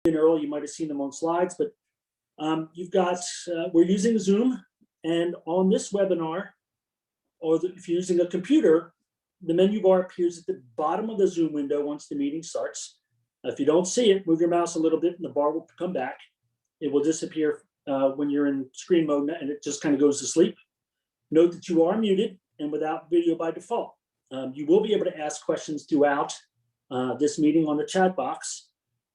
in early, you might have seen them on slides, but we're using Zoom, and on this webinar, if you're using a computer, the menu bar appears at the bottom of the Zoom window once the meeting starts. If you don't see it, move your mouse a little bit and the bar will come back. It will disappear when you're in screen mode, and it just kind of goes to sleep. Note that you are muted and without video by default. You will be able to ask questions throughout this meeting on the chat box.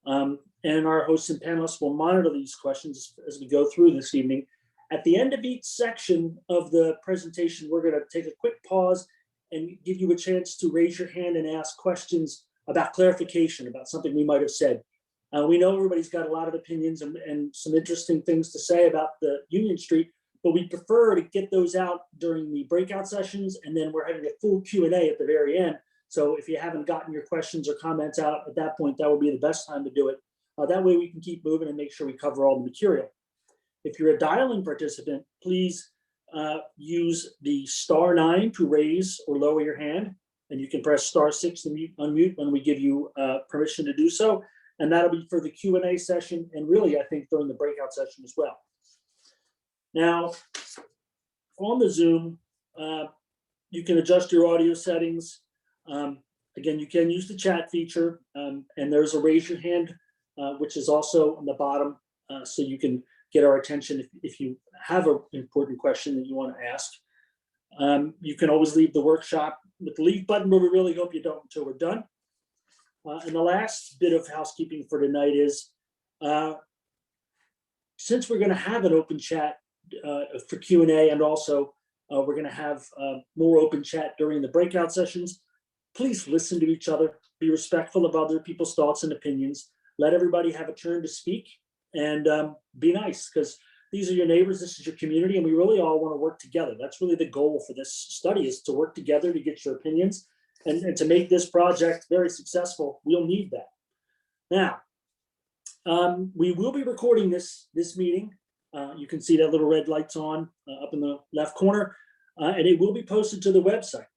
And our hosts and panelists will monitor these questions as we go through this evening. At the end of each section of the presentation, we're going to take a quick pause and give you a chance to raise your hand and ask questions about clarification, about something we might have said. We know everybody's got a lot of opinions and some interesting things to say about the Union Street, but we prefer to get those out during the breakout sessions, and then we're having a full Q&A at the very end. So if you haven't gotten your questions or comments out at that point, that would be the best time to do it. That way we can keep moving and make sure we cover all the material. If you're a dial-in participant, please use the *9 to raise or lower your hand, and you can press *6 to unmute when we give you permission to do so. And that'll be for the Q&A session, and really, I think, during the breakout session as well. Now, on the Zoom, you can adjust your audio settings. Again, you can use the chat feature, and there's a raise your hand, which is also on the bottom, so you can get our attention if you have an important question that you want to ask. You can always leave the workshop with the leave button, but we really hope you don't until we're done. And the last bit of housekeeping for tonight is, since we're going to have an open chat for Q&A, and also we're going to have more open chat during the breakout sessions, please listen to each other, be respectful of other people's thoughts and opinions, let everybody have a turn to speak, and be nice, because these are your neighbors, this is your community, and we really all want to work together. That's really the goal for this study, is to work together to get your opinions. And to make this project very successful, we'll need that. Now, we will be recording this meeting. You can see that little red light's on up in the left corner, and it will be posted to the website.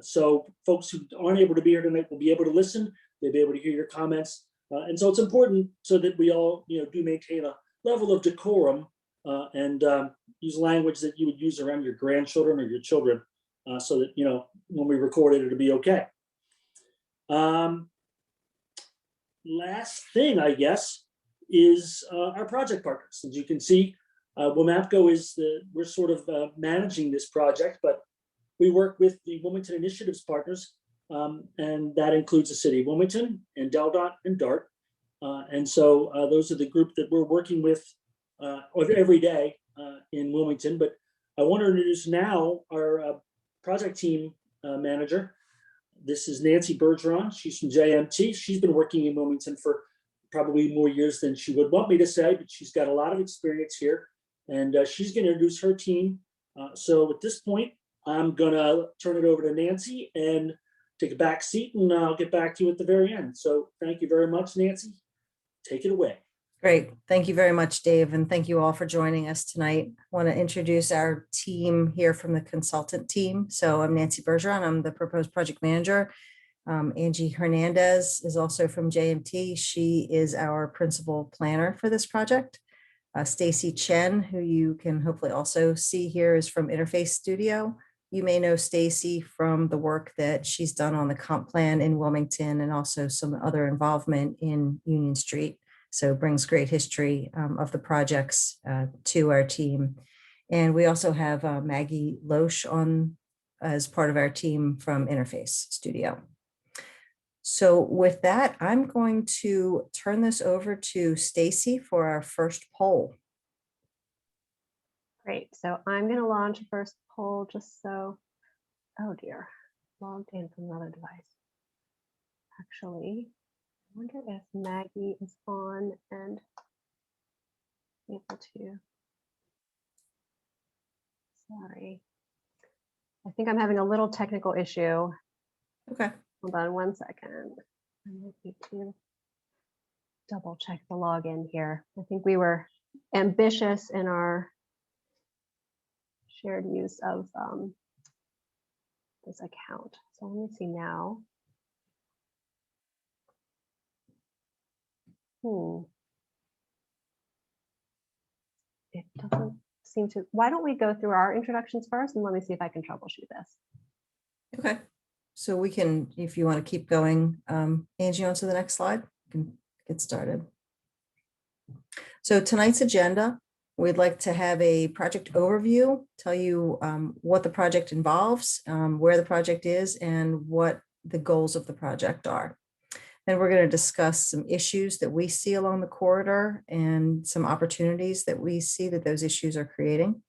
So folks who aren't able to be here tonight will be able to listen. They'll be able to hear your comments. And so it's important so that we all do maintain a level of decorum and use language that you would use around your grandchildren or your children. So that, when we record it, it'll be okay. Last thing, I guess, is our project partners. As you can see, WMAPCO we're sort of managing this project, but we work with the Wilmington Initiatives partners, and that includes the City of Wilmington and DelDOT and DART. And so those are the group that we're working with every day in Wilmington. But I want to introduce now our project team manager. This is Nancy Bergeron. She's from JMT. She's been working in Wilmington for probably more years than she would want me to say, but she's got a lot of experience here, and she's going to introduce her team. So at this point, I'm going to turn it over to Nancy and take a back seat, and I'll get back to you at the very end. So thank you very much, Nancy. Take it away. Great. Thank you very much, Dave. And thank you all for joining us tonight. I want to introduce our team here from the consultant team. So I'm Nancy Bergeron. I'm the proposed project manager. Angie Hernandez is also from JMT. She is our principal planner for this project. Stacy Chen, who you can hopefully also see here, is from Interface Studio. You may know Stacy from the work that she's done on the comp plan in Wilmington and also some other involvement in Union Street. So brings great history of the projects to our team. And we also have Maggie Loesch on as part of our team from Interface Studio. So with that, I'm going to turn this over to Stacy for our first poll. Great. So I'm going to launch a first poll just so, oh dear, logged in from another device. Actually, I wonder if Maggie is on and able to. Sorry. I think I'm having a little technical issue. Okay. Hold on one second. I need to double check the login here. I think we were ambitious in our shared use of this account. So let me see now. doesn't seem to, why don't we go through our introductions first and let me see if I can troubleshoot this. Okay, so we can, if you want to keep going, Angie, on to the next slide, we can get started. So tonight's agenda, we'd like to have a project overview, tell you what the project involves, where the project is, and what the goals of the project are. Then we're going to discuss some issues that we see along the corridor and some opportunities that we see that those issues are creating.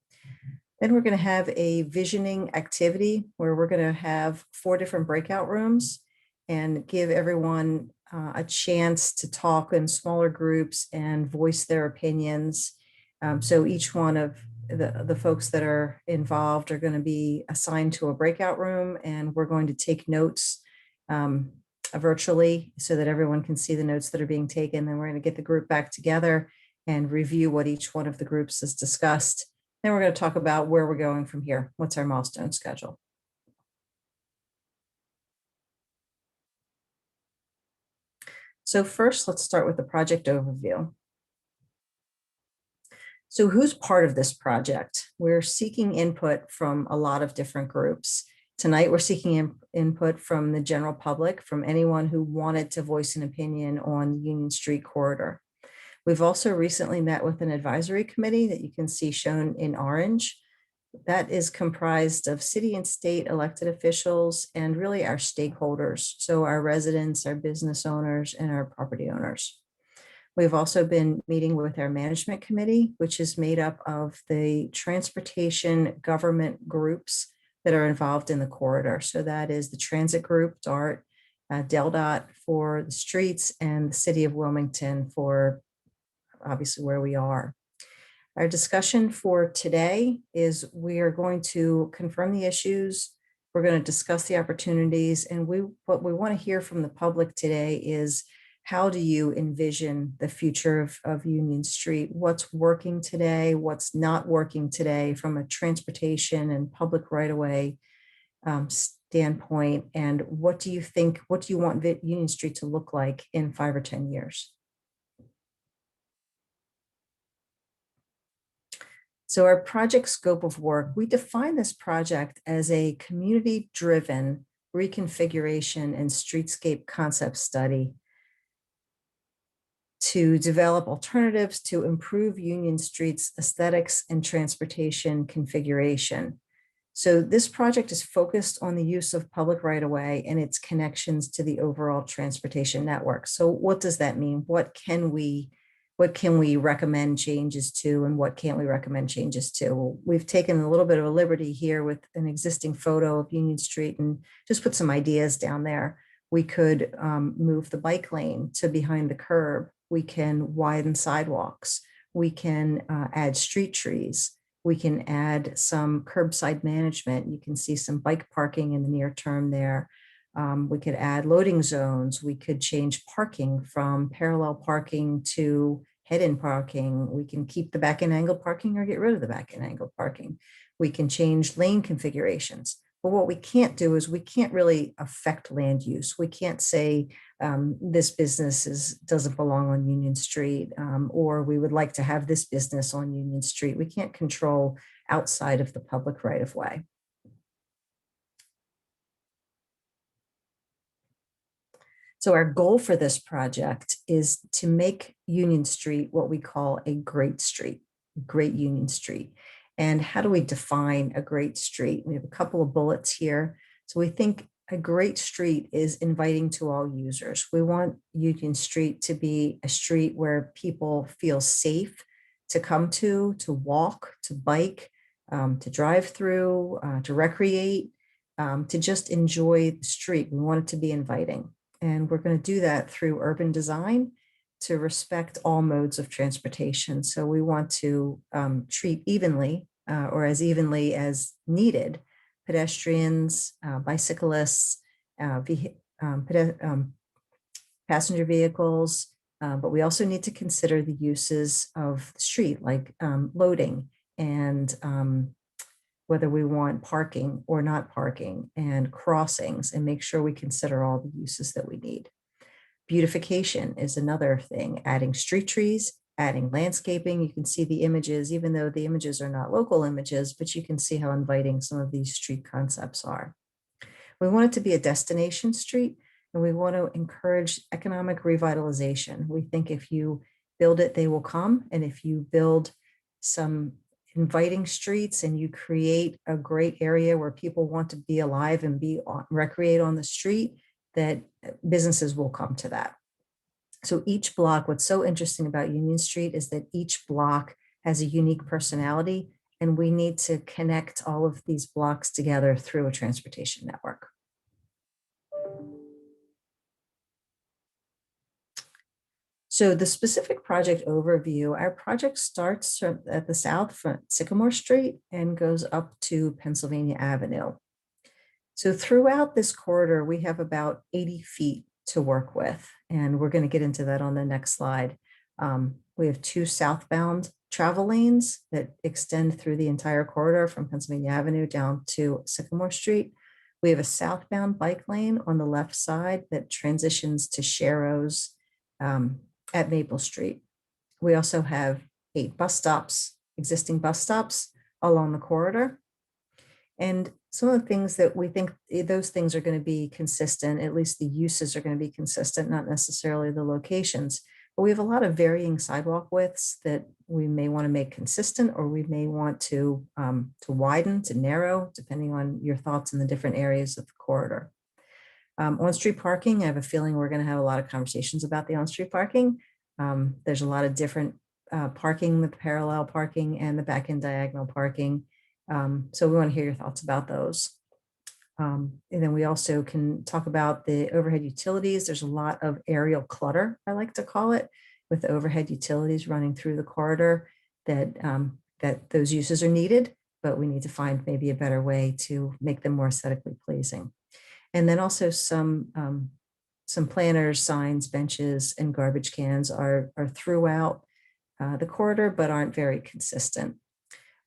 Then we're going to have a visioning activity where we're going to have 4 different breakout rooms and give everyone a chance to talk in smaller groups and voice their opinions. So each one of the folks that are involved are going to be assigned to a breakout room, and we're going to take notes virtually so that everyone can see the notes that are being taken. Then we're going to get the group back together and review what each one of the groups has discussed. Then we're going to talk about where we're going from here. What's our milestone schedule? So first, let's start with the project overview. So who's part of this project? We're seeking input from a lot of different groups. Tonight, we're seeking input from the general public, from anyone who wanted to voice an opinion on the Union Street corridor. We've also recently met with an advisory committee that you can see shown in orange. That is comprised of city and state elected officials and really our stakeholders. So our residents, our business owners, and our property owners. We've also been meeting with our management committee, which is made up of the transportation government groups that are involved in the corridor. So that is the transit group, DART, DelDOT for the streets, and the city of Wilmington for obviously where we are. Our discussion for today is we are going to confirm the issues. We're going to discuss the opportunities, and what we want to hear from the public today is, how do you envision the future of Union Street? What's working today? What's not working today from a transportation and public right-of-way standpoint? And what do you think, what do you want Union Street to look like in 5 or 10 years? So our project scope of work, we define this project as a community-driven reconfiguration and streetscape concept study to develop alternatives to improve Union Street's aesthetics and transportation configuration. So this project is focused on the use of public right-of-way and its connections to the overall transportation network. So what does that mean? What can we recommend changes to, and what can't we recommend changes to? Well, we've taken a little bit of a liberty here with an existing photo of Union Street and just put some ideas down there. We could move the bike lane to behind the curb. We can widen sidewalks. We can add street trees. We can add some curbside management. You can see some bike parking in the near term there. We could add loading zones. We could change parking from parallel parking to head-in parking. We can keep the back-end angle parking or get rid of the back-end angle parking. We can change lane configurations. But what we can't do is we can't really affect land use. We can't say this business doesn't belong on Union Street, or we would like to have this business on Union Street. We can't control outside of the public right-of-way. So our goal for this project is to make Union Street what we call a great street, great Union Street. And how do we define a great street? We have a couple of bullets here. So we think a great street is inviting to all users. We want Union Street to be a street where people feel safe to come to walk, to bike, to drive through, to recreate, to just enjoy the street. We want it to be inviting. And we're going to do that through urban design to respect all modes of transportation. So we want to treat evenly or as evenly as needed pedestrians, bicyclists, passenger vehicles, but we also need to consider the uses of the street, like loading and whether we want parking or not parking, and crossings, and make sure we consider all the uses that we need. Beautification is another thing, adding street trees, adding landscaping. You can see the images, even though the images are not local images, but you can see how inviting some of these street concepts are. We want it to be a destination street, and we want to encourage economic revitalization. We think if you build it, they will come. And if you build some inviting streets and you create a great area where people want to be alive and recreate on the street, that businesses will come to that. So each block, what's so interesting about Union Street is that each block has a unique personality, and we need to connect all of these blocks together through a transportation network. So the specific project overview, our project starts at the south front, Sycamore Street, and goes up to Pennsylvania Avenue. So throughout this corridor, we have about 80 feet to work with, and we're going to get into that on the next slide. We have 2 southbound travel lanes that extend through the entire corridor from Pennsylvania Avenue down to Sycamore Street. We have a southbound bike lane on the left side that transitions to Sharrows at Maple Street. We also have 8 bus stops, existing bus stops along the corridor. And some of the things that we think those things are going to be consistent, at least the uses are going to be consistent, not necessarily the locations. But we have a lot of varying sidewalk widths that we may want to make consistent, or we may want to widen, to narrow, depending on your thoughts in the different areas of the corridor. On-street parking, I have a feeling we're going to have a lot of conversations about the on-street parking. There's a lot of different parking, the parallel parking and the back-end diagonal parking. So we want to hear your thoughts about those. And then we also can talk about the overhead utilities. There's a lot of aerial clutter, I like to call it, with the overhead utilities running through the corridor that, that those uses are needed, but we need to find maybe a better way to make them more aesthetically pleasing. And then also some planters, signs, benches, and garbage cans are throughout the corridor, but aren't very consistent.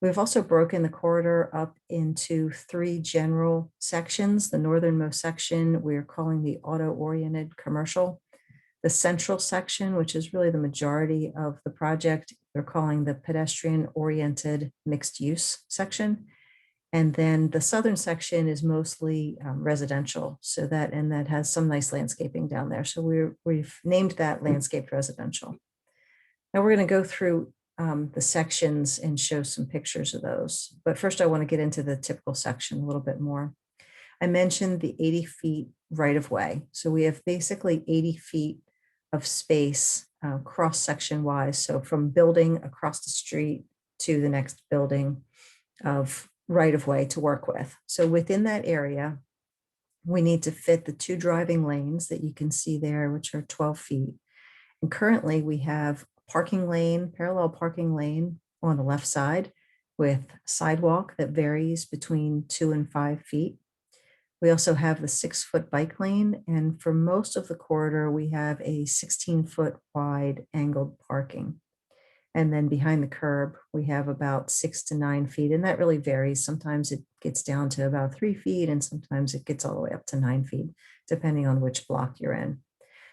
We've also broken the corridor up into 3 general sections. The northernmost section we're calling the auto-oriented commercial. The central section, which is really the majority of the project, we're calling the pedestrian-oriented mixed-use section. And then the southern section is mostly residential, so that has some nice landscaping down there. So we've named that landscaped residential. Now we're going to go through the sections and show some pictures of those. But first I want to get into the typical section a little bit more. I mentioned the 80 feet right of way. So we have basically 80 feet of space cross section wise. So from building across the street to the next building of right of way to work with. So within that area, we need to fit the 2 driving lanes that you can see there, which are 12 feet. And currently we have parking lane, parallel parking lane on the left side with sidewalk that varies between 2 and 5 feet. We also have the 6-foot bike lane, and for most of the corridor, we have a 16-foot wide angled parking. And then behind the curb, we have about 6 to 9 feet, and that really varies. Sometimes it gets down to about 3 feet, and sometimes it gets all the way up to 9 feet, depending on which block you're in.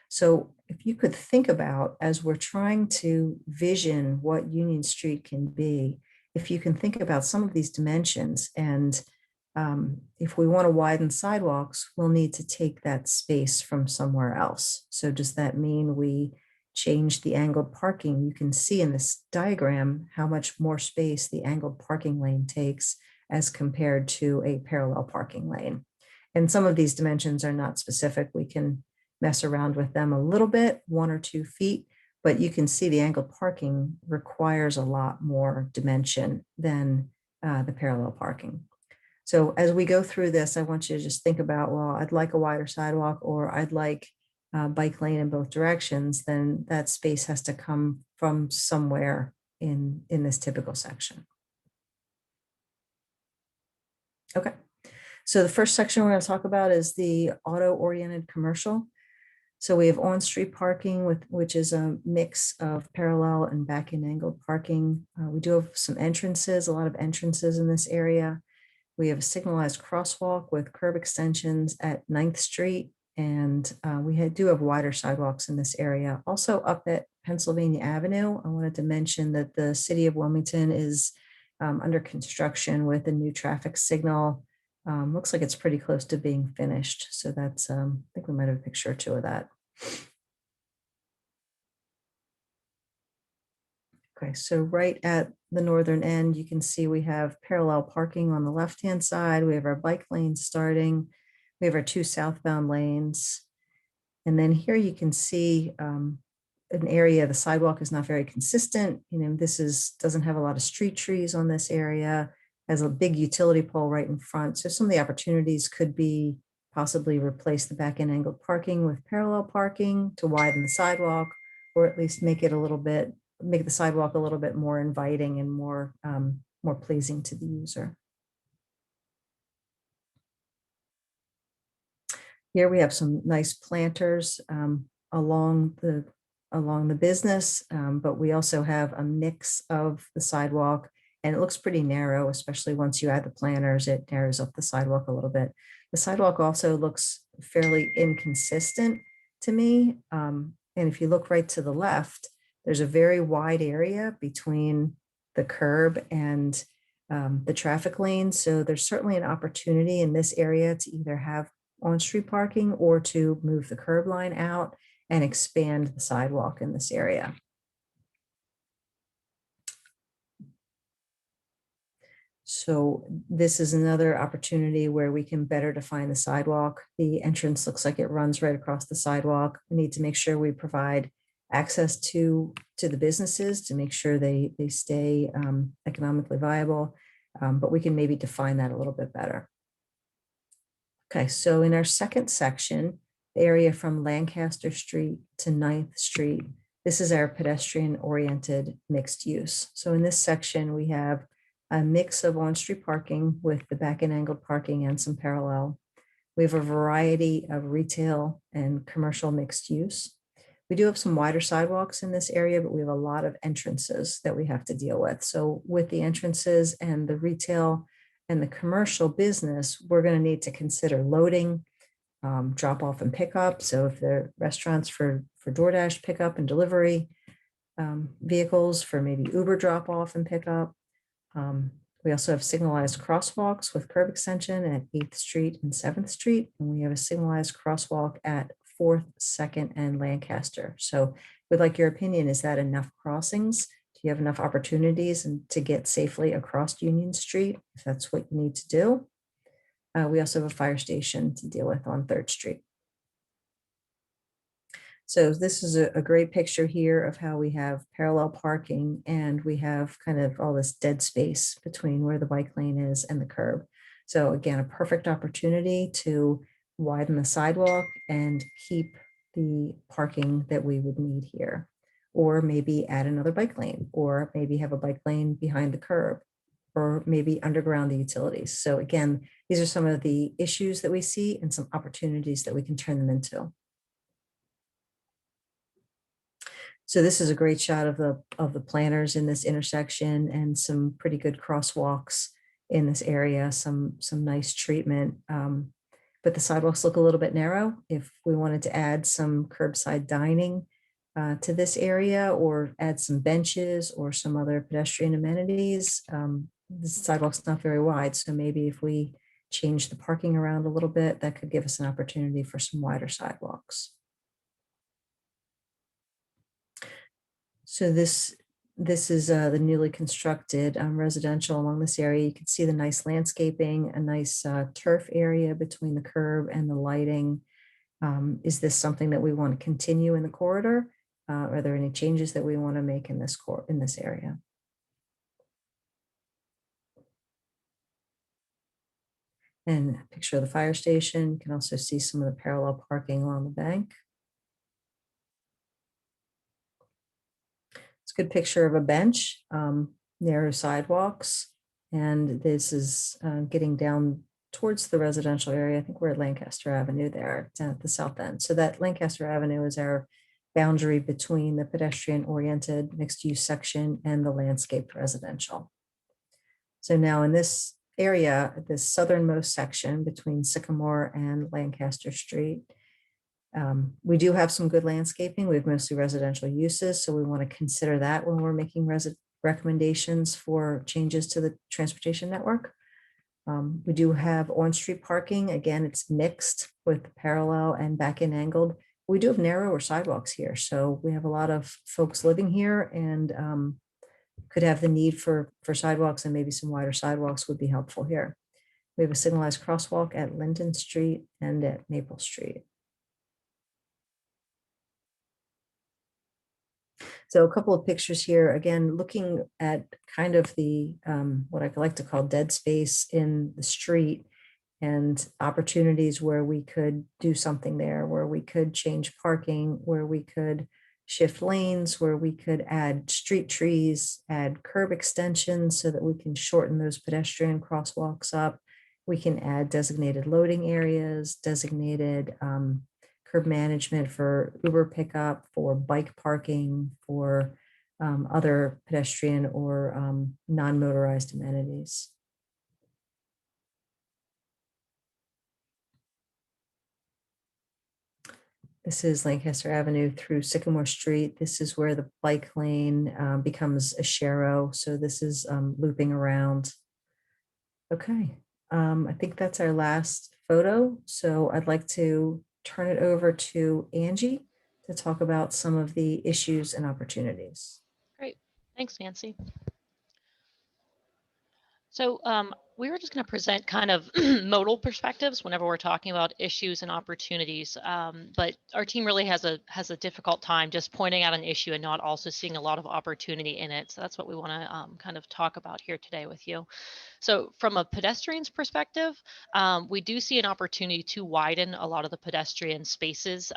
So if you could think about, as we're trying to vision what Union Street can be, if you can think about some of these dimensions, and if we want to widen sidewalks, we'll need to take that space from somewhere else. So does that mean we change the angled parking? You can see in this diagram how much more space the angled parking lane takes as compared to a parallel parking lane. And some of these dimensions are not specific. We can mess around with them a little bit, 1 or 2 feet, but you can see the angled parking requires a lot more dimension than the parallel parking. So as we go through this, I want you to just think about, well, I'd like a wider sidewalk, or I'd like a bike lane in both directions. Then that space has to come from somewhere in this typical section. Okay, so the first section we're going to talk about is the auto-oriented commercial. So we have on-street parking, which is a mix of parallel and back-end angled parking. We do have some entrances, a lot of entrances in this area. We have a signalized crosswalk with curb extensions at 9th Street, and we do have wider sidewalks in this area. Also up at Pennsylvania Avenue. I wanted to mention that the city of Wilmington is under construction with a new traffic signal. Looks like it's pretty close to being finished. So that's, I think we might have a picture or two of that. Okay, so right at the northern end, you can see we have parallel parking on the left-hand side. We have our bike lanes starting. We have our 2 southbound lanes. And then here you can see an area, the sidewalk is not very consistent. You know, doesn't have a lot of street trees on this area, has a big utility pole right in front. So some of the opportunities could be possibly replace the back-end angled parking with parallel parking to widen the sidewalk, or at least make the sidewalk a little bit more inviting and more pleasing to the user. Here we have some nice planters along the business, but we also have a mix of the sidewalk, and it looks pretty narrow, especially once you add the planters, it narrows up the sidewalk a little bit. The sidewalk also looks fairly inconsistent to me. And if you look right to the left, there's a very wide area between the curb and the traffic lane. So there's certainly an opportunity in this area to either have on-street parking or to move the curb line out and expand the sidewalk in this area. So this is another opportunity where we can better define the sidewalk. The entrance looks like it runs right across the sidewalk. We need to make sure we provide access to the businesses to make sure they stay economically viable, but we can maybe define that a little bit better. Okay, so in our second section, the area from Lancaster Street to 9th Street, this is our pedestrian-oriented mixed use. So in this section, we have a mix of on-street parking with the back-end angled parking and some parallel. We have a variety of retail and commercial mixed use. We do have some wider sidewalks in this area, but we have a lot of entrances that we have to deal with. So with the entrances and the retail and the commercial business, we're going to need to consider loading, drop off and pickup. So if they're restaurants for DoorDash pickup and delivery, vehicles for maybe Uber drop off and pickup. We also have signalized crosswalks with curb extension at 8th Street and 7th Street. And we have a signalized crosswalk at 4th, 2nd, and Lancaster. So we'd like your opinion. Is that enough crossings? Do you have enough opportunities to get safely across Union Street, if that's what you need to do? We also have a fire station to deal with on 3rd Street. So this is a great picture here of how we have parallel parking, and we have kind of all this dead space between where the bike lane is and the curb. So again, a perfect opportunity to widen the sidewalk and keep the parking that we would need here. Or maybe add another bike lane, or maybe have a bike lane behind the curb, or maybe underground the utilities. So again, these are some of the issues that we see and some opportunities that we can turn them into. So this is a great shot of the planters in this intersection and some pretty good crosswalks in this area, some nice treatment. But the sidewalks look a little bit narrow. If we wanted to add some curbside dining to this area, or add some benches or some other pedestrian amenities, the sidewalk's not very wide. So maybe if we change the parking around a little bit, that could give us an opportunity for some wider sidewalks. So this is the newly constructed residential along this area. You can see the nice landscaping, a nice turf area between the curb and the lighting. Is this something that we want to continue in the corridor? Are there any changes that we want to make in this area? And a picture of the fire station. You can also see some of the parallel parking along the bank. It's a good picture of a bench, narrow sidewalks, and this is getting down towards the residential area. I think we're at Lancaster Avenue there, down at the south end. So that Lancaster Avenue is our boundary between the pedestrian-oriented mixed-use section and the landscaped residential. So now in this area, this southernmost section between Sycamore and Lancaster Street, We do have some good landscaping. We have mostly residential uses, so we want to consider that when we're making recommendations for changes to the transportation network. We do have on-street parking. Again, it's mixed with parallel and back-end angled. We do have narrower sidewalks here, so we have a lot of folks living here and could have the need for sidewalks, and maybe some wider sidewalks would be helpful here. We have a signalized crosswalk at Linden Street and at Maple Street. So a couple of pictures here, again, looking at kind of the, what I like to call dead space in the street and opportunities where we could do something there, where we could change parking, where we could shift lanes, where we could add street trees, add curb extensions so that we can shorten those pedestrian crosswalks up. We can add designated loading areas, designated curb management for Uber pickup, for bike parking, for other pedestrian or non-motorized amenities. This is Lancaster Avenue through Sycamore Street. This is where the bike lane becomes a sharrow. So this is looping around. Okay, I think that's our last photo. So I'd like to turn it over to Angie to talk about some of the issues and opportunities. Great, thanks, Nancy. So we were just going to present kind of modal perspectives whenever we're talking about issues and opportunities. But our team really has a difficult time just pointing out an issue and not also seeing a lot of opportunity in it. So that's what we want to kind of talk about here today with you. So from a pedestrian's perspective, we do see an opportunity to widen a lot of the pedestrian spaces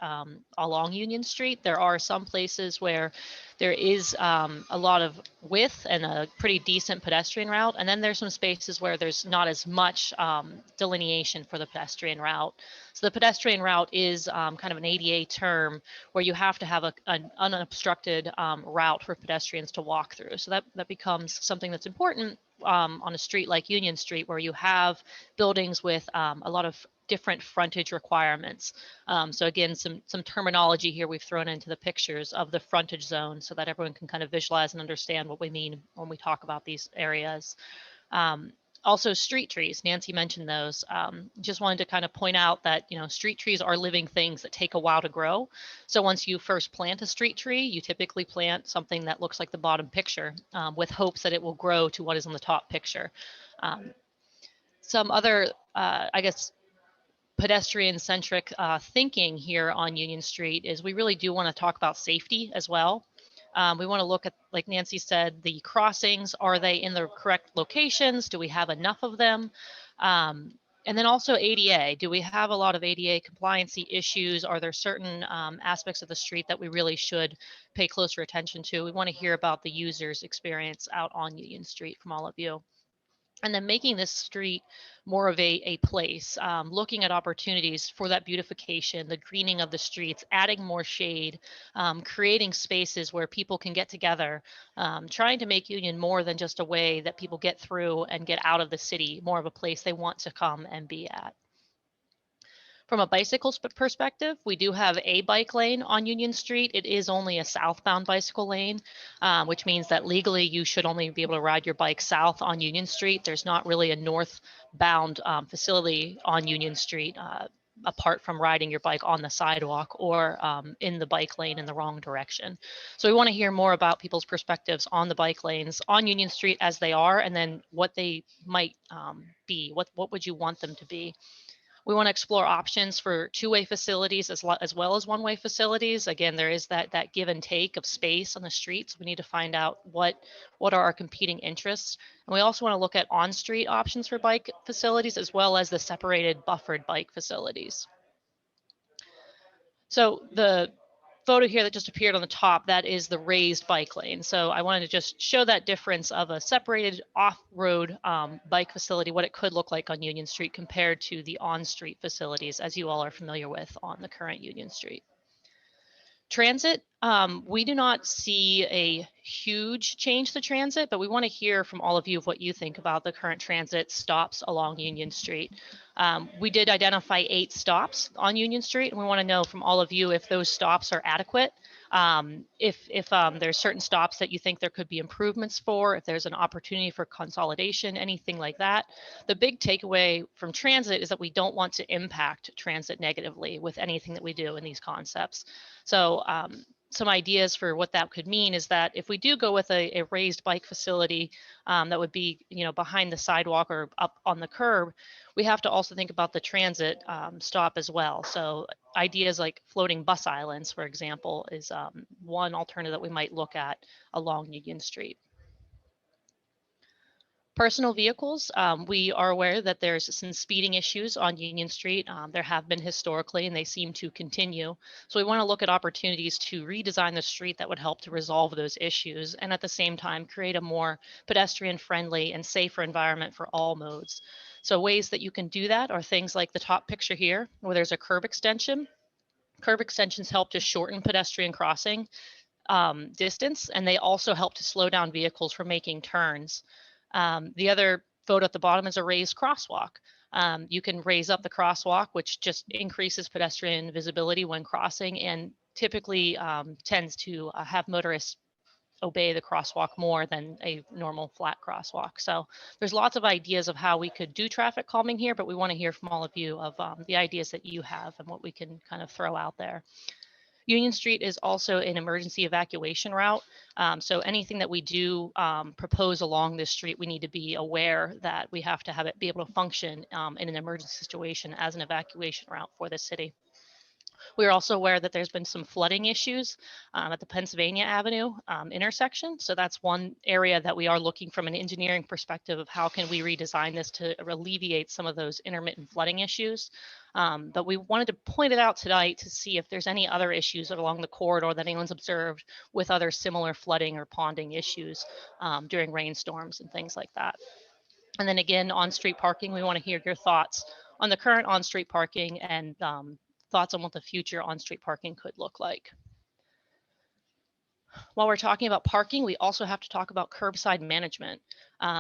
along Union Street. There are some places where there is a lot of width and a pretty decent pedestrian route. And then there's some spaces where there's not as much delineation for the pedestrian route. So the pedestrian route is kind of an ADA term where you have to have an unobstructed route for pedestrians to walk through. So that becomes something that's important on a street like Union Street, where you have buildings with a lot of different frontage requirements. So again, some terminology here we've thrown into the pictures of the frontage zone so that everyone can kind of visualize and understand what we mean when we talk about these areas. Also street trees, Nancy mentioned those. Just wanted to kind of point out that, you know, street trees are living things that take a while to grow. So once you first plant a street tree, you typically plant something that looks like the bottom picture with hopes that it will grow to what is on the top picture. Some other, I guess, pedestrian-centric thinking here on Union Street is we really do want to talk about safety as well. We want to look at, like Nancy said, the crossings. Are they in the correct locations? Do we have enough of them? And then also ADA. Do we have a lot of ADA compliancy issues? Are there certain aspects of the street that we really should pay closer attention to? We want to hear about the user's experience out on Union Street from all of you. And then making this street more of a place, looking at opportunities for that beautification, the greening of the streets, adding more shade, creating spaces where people can get together, trying to make Union more than just a way that people get through and get out of the city, more of a place they want to come and be at. From a bicycle perspective, we do have a bike lane on Union Street. It is only a southbound bicycle lane, which means that legally you should only be able to ride your bike south on Union Street. There's not really a northbound facility on Union Street apart from riding your bike on the sidewalk or in the bike lane in the wrong direction. So we want to hear more about people's perspectives on the bike lanes on Union Street as they are, and then what they might be. What would you want them to be? We want to explore options for two-way facilities as well as one-way facilities. Again, there is that give and take of space on the streets. We need to find out what are our competing interests. And we also want to look at on-street options for bike facilities as well as the separated buffered bike facilities. So the photo here that just appeared on the top, that is the raised bike lane. So I wanted to just show that difference of a separated off-road bike facility, what it could look like on Union Street compared to the on-street facilities, as you all are familiar with on the current Union Street. Transit, we do not see a huge change to transit, but we want to hear from all of you of what you think about the current transit stops along Union Street. We did identify 8 stops on Union Street, and we want to know from all of you if those stops are adequate. If there's certain stops that you think there could be improvements for, if there's an opportunity for consolidation, anything like that. The big takeaway from transit is that we don't want to impact transit negatively with anything that we do in these concepts. So some ideas for what that could mean is that if we do go with a raised bike facility that would be, behind the sidewalk or up on the curb, we have to also think about the transit stop as well. So ideas like floating bus islands, for example, is one alternative that we might look at along Union Street. Personal vehicles, we are aware that there's some speeding issues on Union Street. There have been historically, and they seem to continue. So we want to look at opportunities to redesign the street that would help to resolve those issues, and at the same time, create a more pedestrian-friendly and safer environment for all modes. So ways that you can do that are things like the top picture here, where there's a curb extension. Curb extensions help to shorten pedestrian crossing distance, and they also help to slow down vehicles from making turns. The other photo at the bottom is a raised crosswalk. You can raise up the crosswalk, which just increases pedestrian visibility when crossing, and typically tends to have motorists obey the crosswalk more than a normal flat crosswalk. So there's lots of ideas of how we could do traffic calming here, but we want to hear from all of you of the ideas that you have and what we can kind of throw out there. Union Street is also an emergency evacuation route. So anything that we do propose along this street, we need to be aware that we have to have it be able to function in an emergency situation as an evacuation route for the city. We are also aware that there's been some flooding issues at the Pennsylvania Avenue intersection. So that's one area that we are looking from an engineering perspective of how can we redesign this to alleviate some of those intermittent flooding issues. But we wanted to point it out tonight to see if there's any other issues along the corridor that anyone's observed with other similar flooding or ponding issues during rainstorms and things like that. And then again, on-street parking, we want to hear your thoughts on the current on-street parking and thoughts on what the future on-street parking could look like. While we're talking about parking, we also have to talk about curbside management.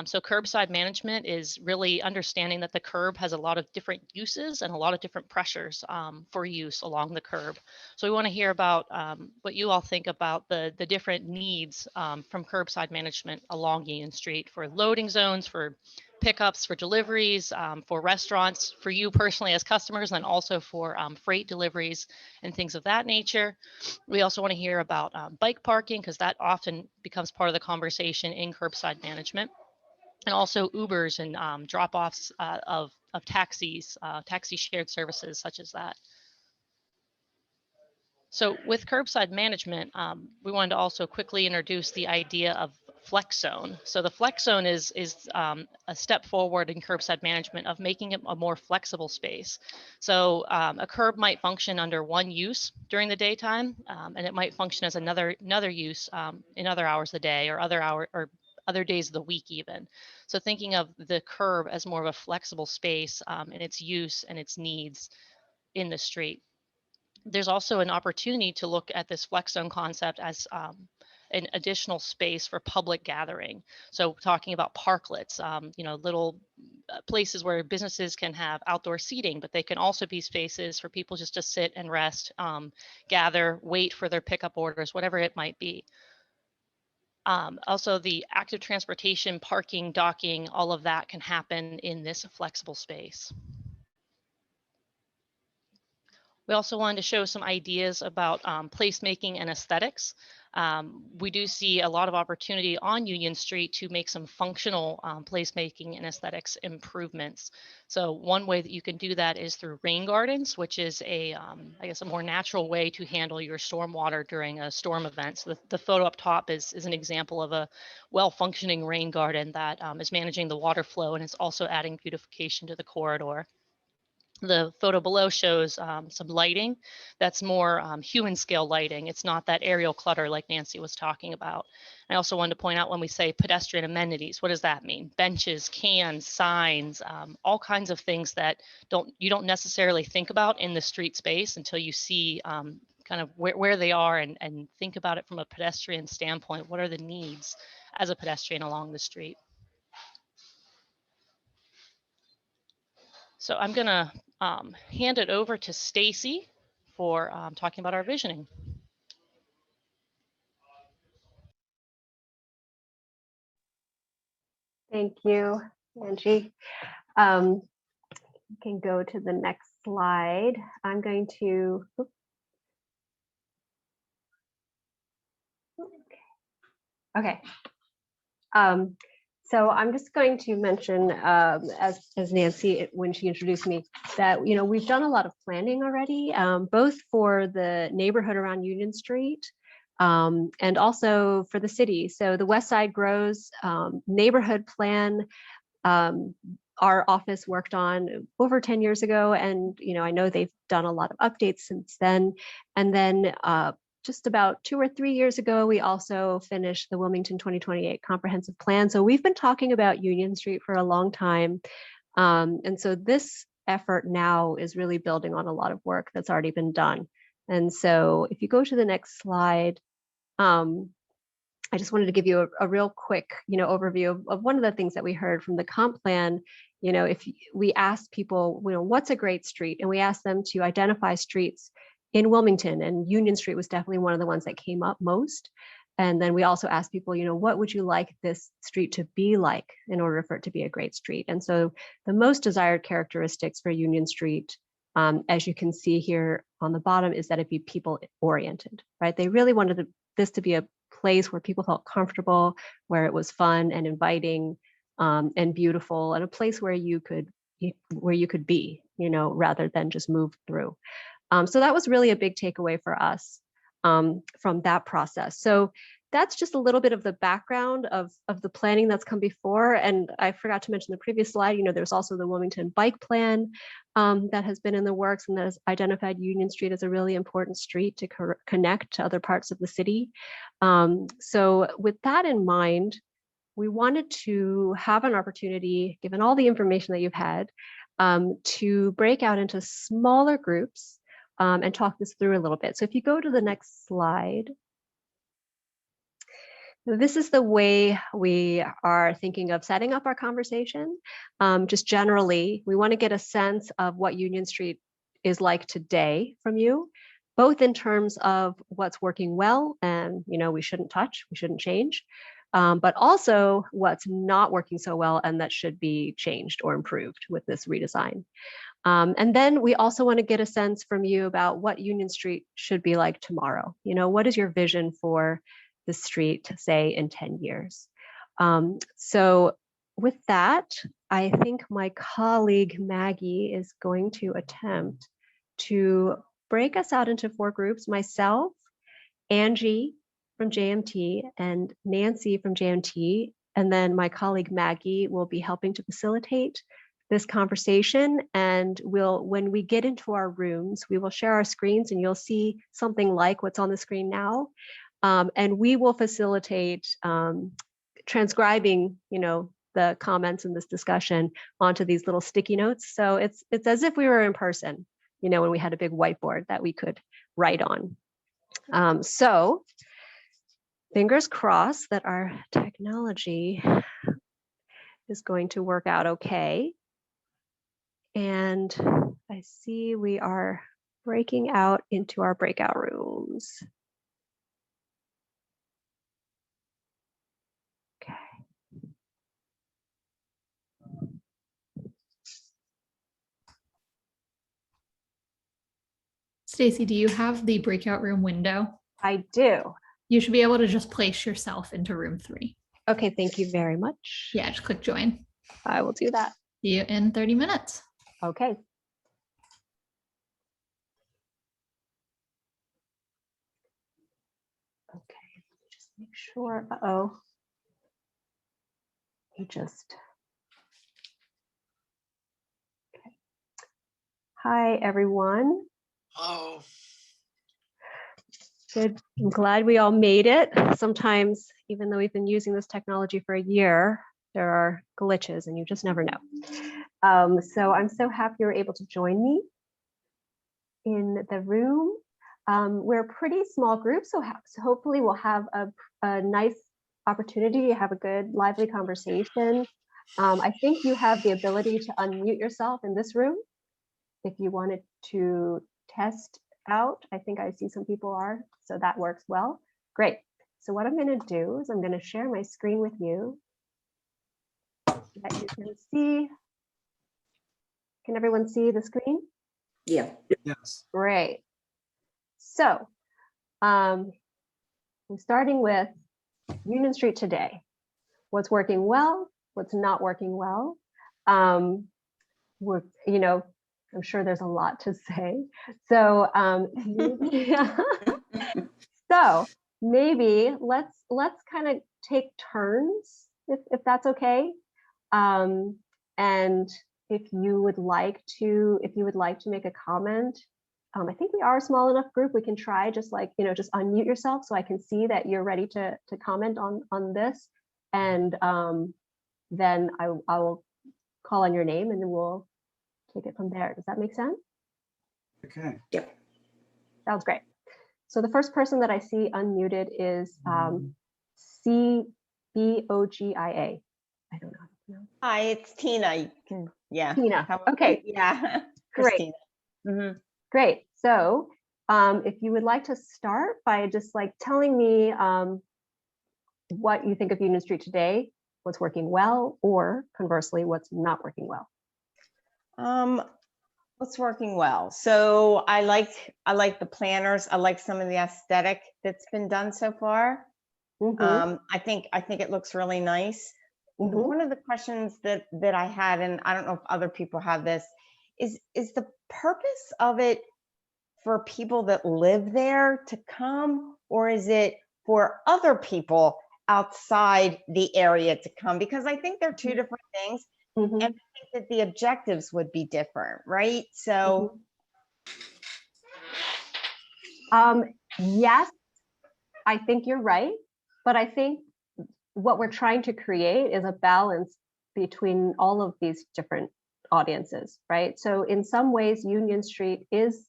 So curbside management is really understanding that the curb has a lot of different uses and a lot of different pressures for use along the curb. So we want to hear about what you all think about the different needs from curbside management along Union Street for loading zones, for pickups, for deliveries, for restaurants, for you personally as customers, and then also for freight deliveries and things of that nature. We also want to hear about bike parking, because that often becomes part of the conversation in curbside management, and also Ubers and drop-offs of taxis, taxi shared services such as that. So with curbside management, we wanted to also quickly introduce the idea of flex zone. So the flex zone is a step forward in curbside management of making it a more flexible space. So a curb might function under one use during the daytime, and it might function as another use in other hours of the day or other days of the week even. So thinking of the curb as more of a flexible space in its use and its needs in the street. There's also an opportunity to look at this flex zone concept as an additional space for public gathering. So talking about parklets, little places where businesses can have outdoor seating, but they can also be spaces for people just to sit and rest, gather, wait for their pickup orders, whatever it might be. Also, the active transportation, parking, docking, all of that can happen in this flexible space. We also wanted to show some ideas about placemaking and aesthetics. We do see a lot of opportunity on Union Street to make some functional placemaking and aesthetics improvements. So one way that you can do that is through rain gardens, which is I guess a more natural way to handle your stormwater during a storm event. So the photo up top is an example of a well-functioning rain garden that is managing the water flow, and it's also adding beautification to the corridor. The photo below shows some lighting that's more human scale lighting. It's not that aerial clutter like Nancy was talking about. I also wanted to point out when we say pedestrian amenities, what does that mean? Benches, cans, signs, all kinds of things that you don't necessarily think about in the street space until you see kind of where they are and think about it from a pedestrian standpoint. What are the needs as a pedestrian along the street? So I'm going to hand it over to Stacy for talking about our visioning. Thank you, Angie. You can go to the next slide. I'm going to, okay. So I'm just going to mention, as Nancy, when she introduced me, that we've done a lot of planning already, both for the neighborhood around Union Street, and also for the city. So the West Side Grows neighborhood plan, our office worked on over 10 years ago, and I know they've done a lot of updates since then. And then just about 2 or 3 years ago, we also finished the Wilmington 2028 comprehensive plan. So we've been talking about Union Street for a long time. And so this effort now is really building on a lot of work that's already been done. And so if you go to the next slide, I just wanted to give you a real quick, overview of one of the things that we heard from the comp plan. If we asked people, what's a great street, and we asked them to identify streets in Wilmington, and Union Street was definitely one of the ones that came up most. And then we also asked people, what would you like this street to be like in order for it to be a great street? And so the most desired characteristics for Union Street, as you can see here on the bottom, is that it be people oriented, right? They really wanted this to be a place where people felt comfortable, where it was fun and inviting, and beautiful, and a place where you could be, rather than just move through. So that was really a big takeaway for us from that process. So that's just a little bit of the background of the planning that's come before. And I forgot to mention the previous slide, there's also the Wilmington bike plan that has been in the works, and that has identified Union Street as a really important street to connect to other parts of the city. So with that in mind, we wanted to have an opportunity, given all the information that you've had, to break out into smaller groups and talk this through a little bit. So if you go to the next slide, this is the way we are thinking of setting up our conversation. Just generally, we want to get a sense of what Union Street is like today from you, both in terms of what's working well and we shouldn't touch, we shouldn't change, but also what's not working so well and that should be changed or improved with this redesign. And then we also want to get a sense from you about what Union Street should be like tomorrow. What is your vision for the street, say, in 10 years? So with that, I think my colleague Maggie is going to attempt to break us out into 4 groups: myself, Angie from JMT, and Nancy from JMT. And then my colleague Maggie will be helping to facilitate this conversation. And when we get into our rooms, we will share our screens, and you'll see something like what's on the screen now. And we will facilitate transcribing, the comments in this discussion onto these little sticky notes. So it's as if we were in person, when we had a big whiteboard that we could write on. So fingers crossed that our technology is going to work out okay. And I see we are breaking out into our breakout rooms. Okay. Stacy, do you have the breakout room window? I do. You should be able to just place yourself into room 3. Okay, thank you very much. Yeah, just click join. I will do that. See you in 30 minutes. Okay. Okay, just make sure. Uh-oh. Okay. Hi, everyone. Hello. Good. I'm glad we all made it. Sometimes, even though we've been using this technology for a year, there are glitches and you just never know. So I'm so happy you're able to join me in the room. We're a pretty small group, so hopefully we'll have a nice opportunity to have a good, lively conversation. I think you have the ability to unmute yourself in this room. If you wanted to test out, I think I see some people are, so that works well. Great. So what I'm going to do is I'm going to share my screen with you so that you can see. Can everyone see the screen? Yeah. Yes. Great. So I'm starting with Union Street today. What's working well, what's not working well. We're, I'm sure there's a lot to say. So, so maybe let's kind of take turns, if that's okay. And if you would like to make a comment, I think we are a small enough group. We can try just just unmute yourself so I can see that you're ready to comment on this. And then I will call on your name and then we'll take it from there. Does that make sense? Okay. Yep. Sounds great. So the first person that I see unmuted is CBOGIA. I don't know how to pronounce. Hi, it's Tina. You can, yeah. Tina. How are Okay. you? Yeah. Great. Christina. Mhm. Great. So if you would like to start by just telling me what you think of Union Street today, what's working well, or conversely, what's not working well. What's working well? So I like the planners. I like some of the aesthetic that's been done so far. Mhm, I think it looks really nice. mhm. One of the questions that I had, and I don't know if other people have this, is the purpose of it for people that live there to come, or is it for other people outside the area to come? Because I think they're two different things, Mhm, and I think that the objectives would be different, right? So yes, I think you're right, but I think what we're trying to create is a balance between all of these different audiences, right? So in some ways, Union Street is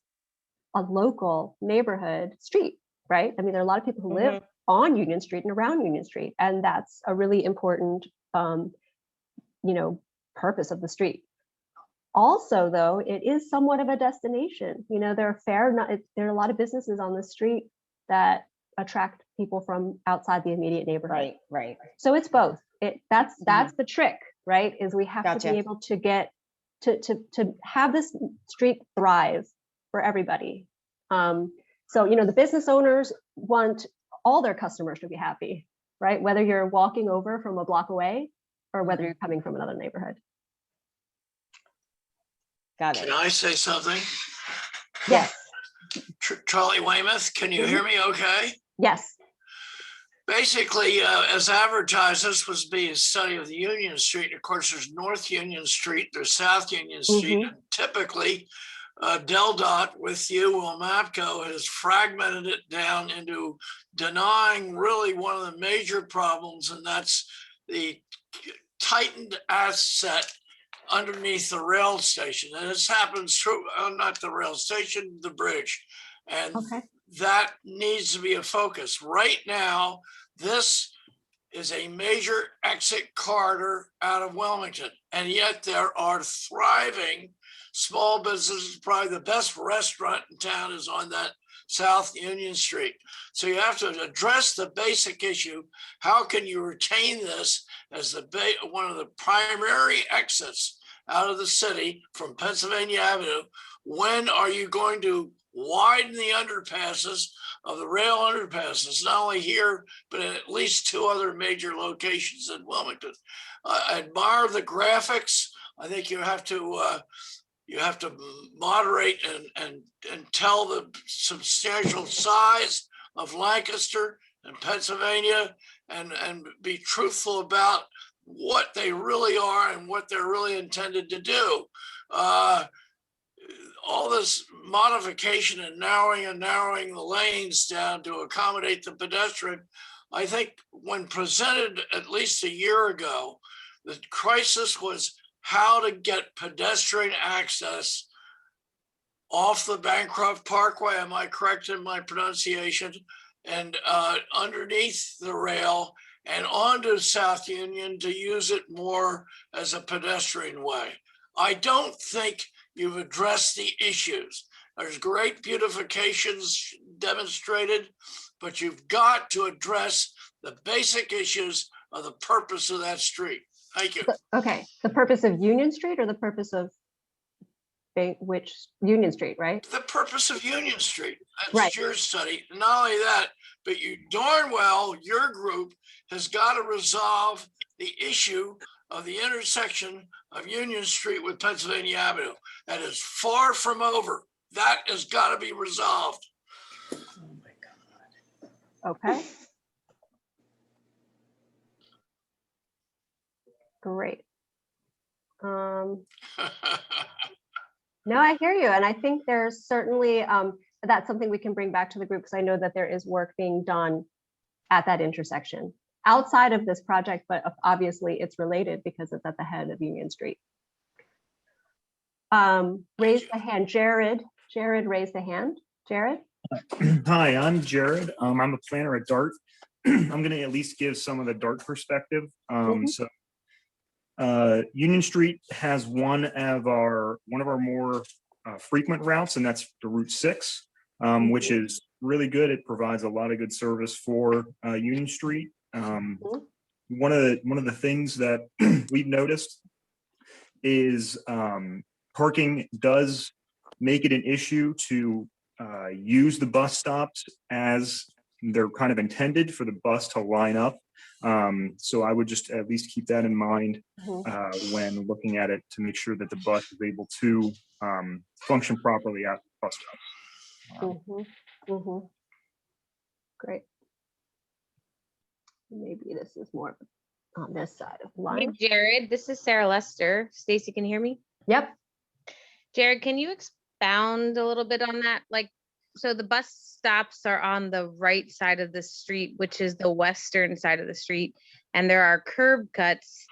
a local neighborhood street, right? I mean, there are a lot of people who live on Union Street and around Union Street, and that's a really important, purpose of the street. Also, though, it is somewhat of a destination. There are a lot of businesses on the street that attract people from outside the immediate neighborhood. right. So it's both. That's the trick, right? Is we have to Gotcha. be able to get to have this street thrive for everybody. So the business owners want all their customers to be happy, right? Whether you're walking over from a block away or whether you're coming from another neighborhood. Got Can it. I say something? Yes. Charlie Weymouth, can you hear me okay? Yes. Basically, as advertised, this was being a study of the Union Street. And of course, there's North Union Street, there's South Union Street. And typically, Del Dot with you, Mapco, has fragmented it down into denying really one of the major problems, and that's the tightened asset underneath the rail station. And this happens through, not the rail station, the bridge. And that needs to be a focus. Right now, this is a major exit corridor out of Wilmington. And yet there are thriving small businesses. Probably the best restaurant in town is on that South Union Street. So you have to address the basic issue. How can you retain this as one of the primary exits out of the city from Pennsylvania Avenue? When are you going to widen the underpasses of the rail underpasses, not only here, but in at least two other major locations in Wilmington? I admire the graphics. I think you have to moderate and tell the substantial size of Lancaster and Pennsylvania, and be truthful about what they really are and what they're really intended to do. All this modification and narrowing the lanes down to accommodate the pedestrian, I think when presented at least a year ago, the crisis was how to get pedestrian access off the Bancroft Parkway, am I correct in my pronunciation, and underneath the rail, and onto South Union to use it more as a pedestrian way. I don't think you've addressed the issues. There's great beautifications demonstrated, but you've got to address the basic issues of the purpose of that street. Thank you. Okay, the purpose of Union Street or the purpose of which Union Street, right? The purpose of Union Street. That's Right. your study. Not only that, but you darn well, your group has got to resolve the issue of the intersection of Union Street with Pennsylvania Avenue. That is far from over. That has got to be resolved. Okay. Great. No, I hear you. And I think there's certainly, that's something we can bring back to the group because I know that there is work being done at that intersection outside of this project, but obviously it's related because it's at the head of Union Street. Raise the hand, Jared. Jared raised the hand. Jared? Hi, I'm Jared. I'm a planner at DART. I'm going to at least give some of the DART perspective. Union Street has one of our more frequent routes, and that's the Route 6, which is really good. It provides a lot of good service for Union Street. One of the things that we've noticed is parking does make it an issue to use the bus stops as they're kind of intended for the bus to line up. So I would just at least keep that in mind when looking at it to make sure that the bus is able to function properly at the bus stop. Great. Maybe this is more on this side of the Hey, line. Jared, this is Sarah Lester. Stacy, can you hear me? Yep. Jared, can you expound a little bit on that? Like, so the bus stops are on the right side of the street, which is the western side of the street, and there are curb cuts.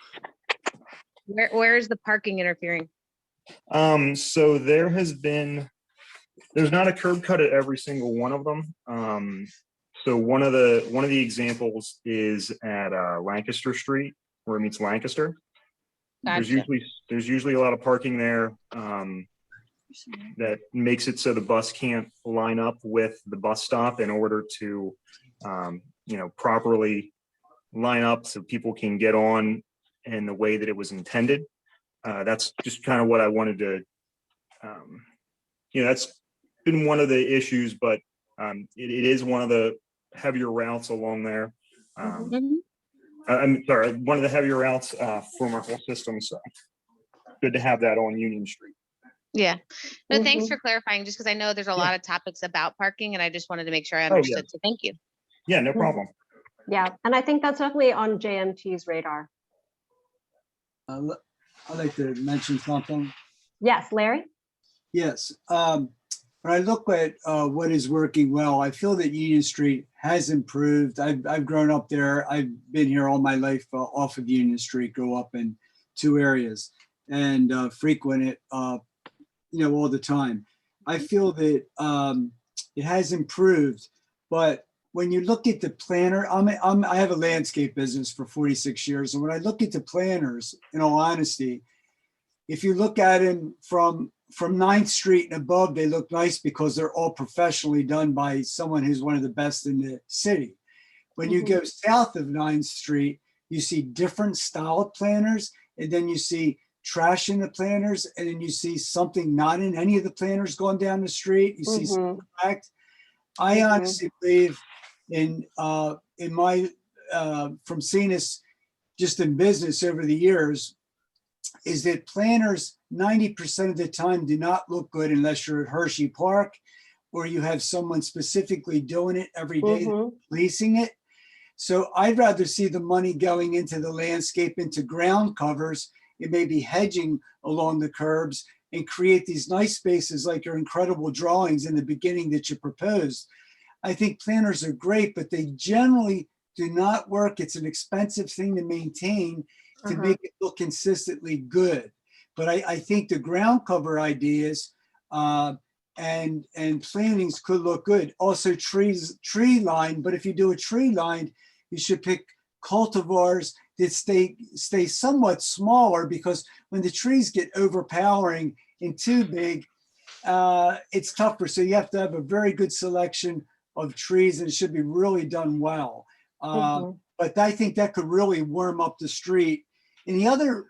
Where is the parking interfering? So there's not a curb cut at every single one of them. So one of the examples is at Lancaster Street where it meets Lancaster. Gotcha. There's usually a lot of parking there that makes it so the bus can't line up with the bus stop in order to properly line up so people can get on in the way that it was intended. That's just kind of what I wanted to, that's been one of the issues, but it is one of the heavier routes along there. I'm sorry, one of the heavier routes from our whole system. So good to have that on Union Street. Yeah. No, thanks for clarifying, just because I know there's a lot of topics about parking and I just wanted to make sure I understood. So thank you. Yeah, no problem. Yeah, and I think that's definitely on JMT's radar. I'd like to mention something. Yes, Larry? Yes. When I look at what is working well, I feel that Union Street has improved. I've grown up there. I've been here all my life off of Union Street, grew up in two areas and frequent it, all the time. I feel that it has improved, but when you look at the planner, I have a landscape business for 46 years. And when I look at the planners, in all honesty, if you look at them from 9th Street and above, they look nice because they're all professionally done by someone who's one of the best in the city. When you go south of 9th Street, you see different style of planners, and then you see trash in the planners, and then you see something not in any of the planners going down the street. You see something cracked. I honestly believe in my from seeing this just in business over the years, is that planners 90% of the time do not look good unless you're at Hershey Park or you have someone specifically doing it every day, policing it. So I'd rather see the money going into the landscape, into ground covers, it may be hedging along the curbs, and create these nice spaces like your incredible drawings in the beginning that you proposed. I think planners are great, but they generally do not work. It's an expensive thing to maintain to make it look consistently good. But I think the ground cover ideas and plantings could look good. Also tree line, but if you do a tree line, you should pick cultivars that stay somewhat smaller, because when the trees get overpowering and too big, it's tougher. So you have to have a very good selection of trees, and it should be really done well. But I think that could really warm up the street. And the other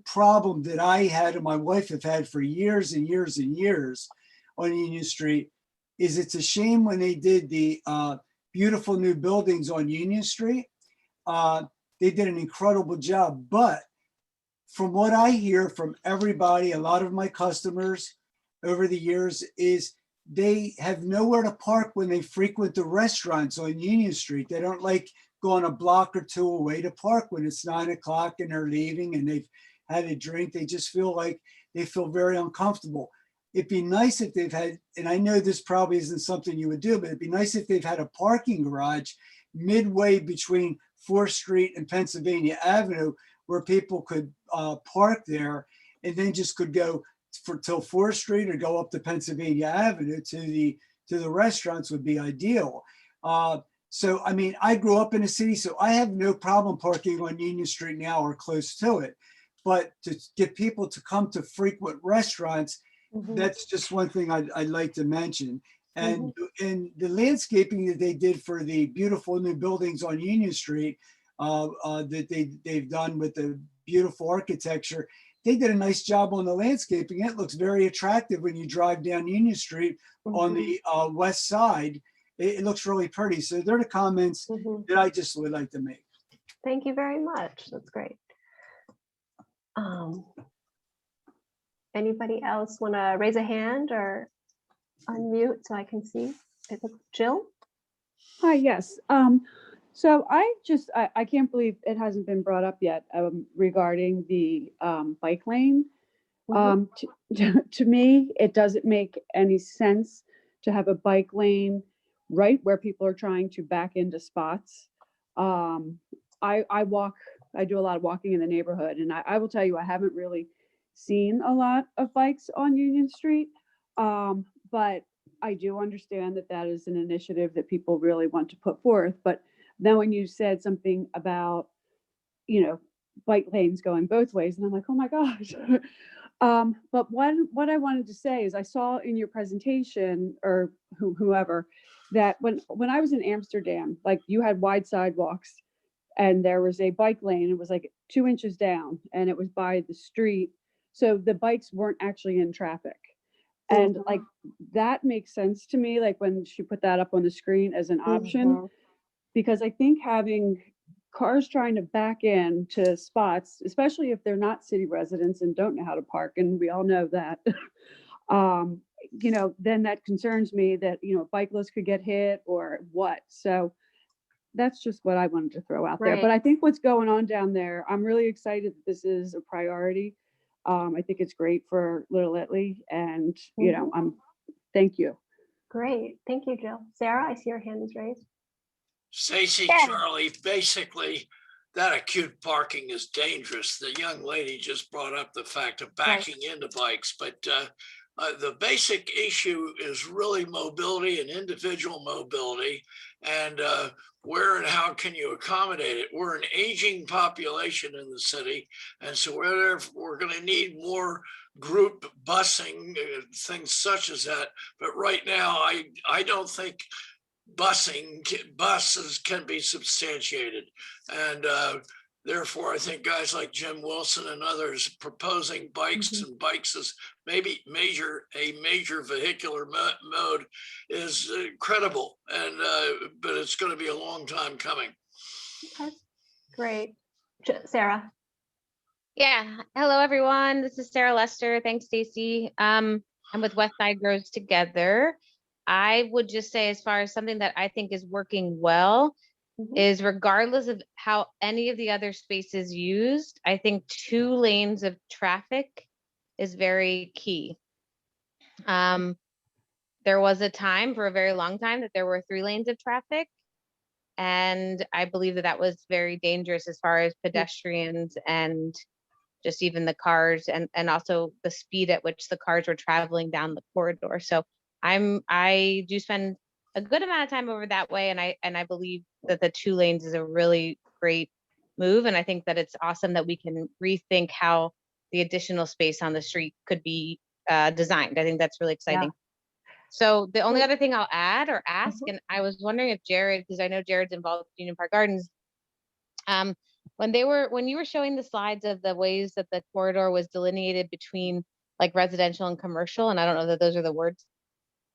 problem that I had and my wife have had for years and years and years on Union Street is it's a shame when they did the beautiful new buildings on Union Street. They did an incredible job. But from what I hear from everybody, a lot of my customers over the years, is they have nowhere to park when they frequent the restaurants on Union Street. They don't like going a block or two away to park when it's 9 o'clock and they're leaving and they've had a drink. They just feel like they feel very uncomfortable. It'd be nice if they've had, and I know this probably isn't something you would do, but it'd be nice if they've had a parking garage midway between 4th Street and Pennsylvania Avenue where people could park there and then just could go till 4th Street or go up to Pennsylvania Avenue to the restaurants would be ideal. So, I mean, I grew up in a city, so I have no problem parking on Union Street now or close to it. But to get people to come to frequent restaurants, that's just one thing I'd like to mention. And the landscaping that they did for the beautiful new buildings on Union Street that they've done with the beautiful architecture, they did a nice job on the landscaping. It looks very attractive when you drive down Union Street on the west side. It looks really pretty. So they're the comments that I just would like to make. Thank you very much. That's great. Anybody else want to raise a hand or unmute so I can see? Jill? Hi, yes. So I can't believe it hasn't been brought up yet regarding the bike lane. To me, it doesn't make any sense to have a bike lane right where people are trying to back into spots. I do a lot of walking in the neighborhood, and I will tell you, I haven't really seen a lot of bikes on Union Street, but I do understand that that is an initiative that people really want to put forth. But then when you said something about, bike lanes going both ways, and I'm like, oh my gosh. But what I wanted to say is I saw in your presentation, or whoever, that when I was in Amsterdam, like you had wide sidewalks and there was a bike lane, it was like 2 inches down and it was by the street. So the bikes weren't actually in traffic. And like, that makes sense to me, like when she put that up on the screen as an option, because I think having cars trying to back in to spots, especially if they're not city residents and don't know how to park, and we all know that, then that concerns me that, bicyclists could get hit or what. So that's just what I wanted to throw out there. But I think what's going on down there, I'm really excited that this is a priority. I think it's great for Little Italy, and, thank you. Great. Thank you, Jill. Sarah, I see your hand is raised. Stacy, Charlie, basically that acute parking is dangerous. The young lady just brought up the fact of backing into bikes, but the basic issue is really mobility and individual mobility, and where and how can you accommodate it? We're an aging population in the city, and so we're going to need more group busing, things such as that. But right now, I don't think buses can be substantiated, and therefore I think guys like Jim Wilson and others proposing bikes and bikes as maybe a major vehicular mode is credible, and but it's going to be a long time coming. Okay, great. Sarah. Yeah, hello everyone. This is Sarah Lester. Thanks, Stacy. I'm with West Side Grows Together. I would just say, as far as something that I think is working well, is regardless of how any of the other spaces used, I think 2 lanes of traffic is very key. There was a time, for a very long time, that there were 3 lanes of traffic. And I believe that was very dangerous as far as pedestrians and just even the cars, and also the speed at which the cars were traveling down the corridor. So I do spend a good amount of time over that way, and I believe that the 2 lanes is a really great move. And I think that it's awesome that we can rethink how the additional space on the street could be designed. I think that's really exciting. So the only other thing I'll add or ask, and I was wondering if Jared, because I know Jared's involved with Union Park Gardens, when you were showing the slides of the ways that the corridor was delineated between like residential and commercial, and I don't know that those are the words.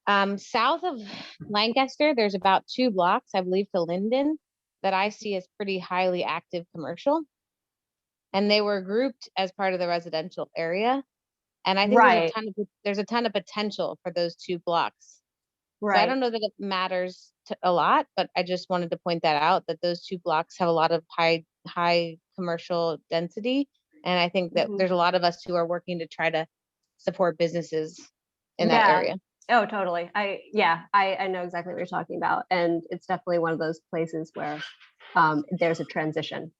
South of Lancaster, there's about 2 blocks, I believe, to Linden, that I see as pretty highly active commercial. And they were grouped as part of the residential area. And I think there's a ton of potential for those 2 blocks. So I don't know that it matters a lot, but I just wanted to point that out, that those 2 blocks have a lot of high commercial density. And I think that there's a lot of us who are working to try to support businesses in that area. Oh, totally. I know exactly what you're talking about. And it's definitely one of those places where there's a transition.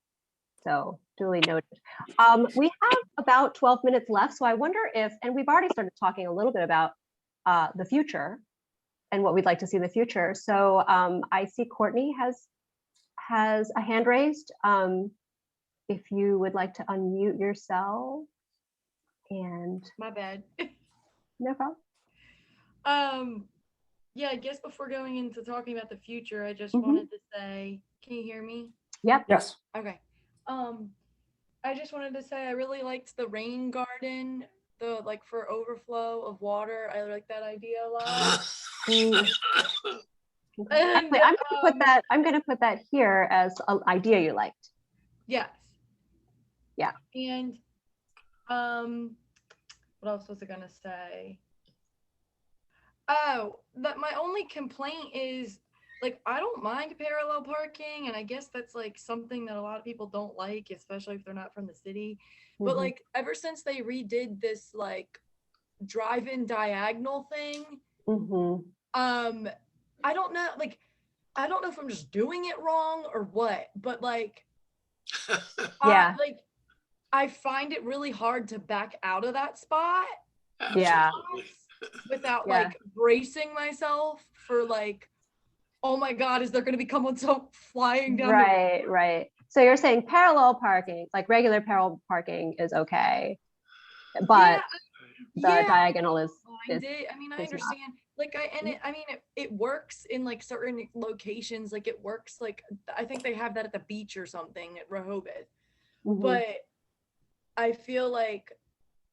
So duly noted. We have about 12 minutes left. So I wonder if, and we've already started talking a little bit about the future and what we'd like to see in the future. So I see Courtney has a hand raised. If you would like to unmute yourself. And my bad. No problem. Yeah, I guess before going into talking about the future, I just wanted to say, can you hear me? Yep. Yes. Okay. I just wanted to say I really liked the rain garden, the like for overflow of water. I like that idea a lot. Actually, I'm gonna put that here as an idea you liked. Yes. Yeah. And what else was I gonna say? Oh, that my only complaint is like I don't mind parallel parking, and I guess that's like something that a lot of people don't like, especially if they're not from the city. But like ever since they redid this like drive-in diagonal thing, I don't know, like I don't know if I'm just doing it wrong or what, but like like I find it really hard to back out of that spot. Without like bracing myself for like, oh my God, is there going to be someone flying down? Right. So you're saying parallel parking, like regular parallel parking is okay, but the diagonal is. I mean, I understand. Like, it works in like certain locations. Like it works. Like I think they have that at the beach or something at Rehoboth. But I feel like,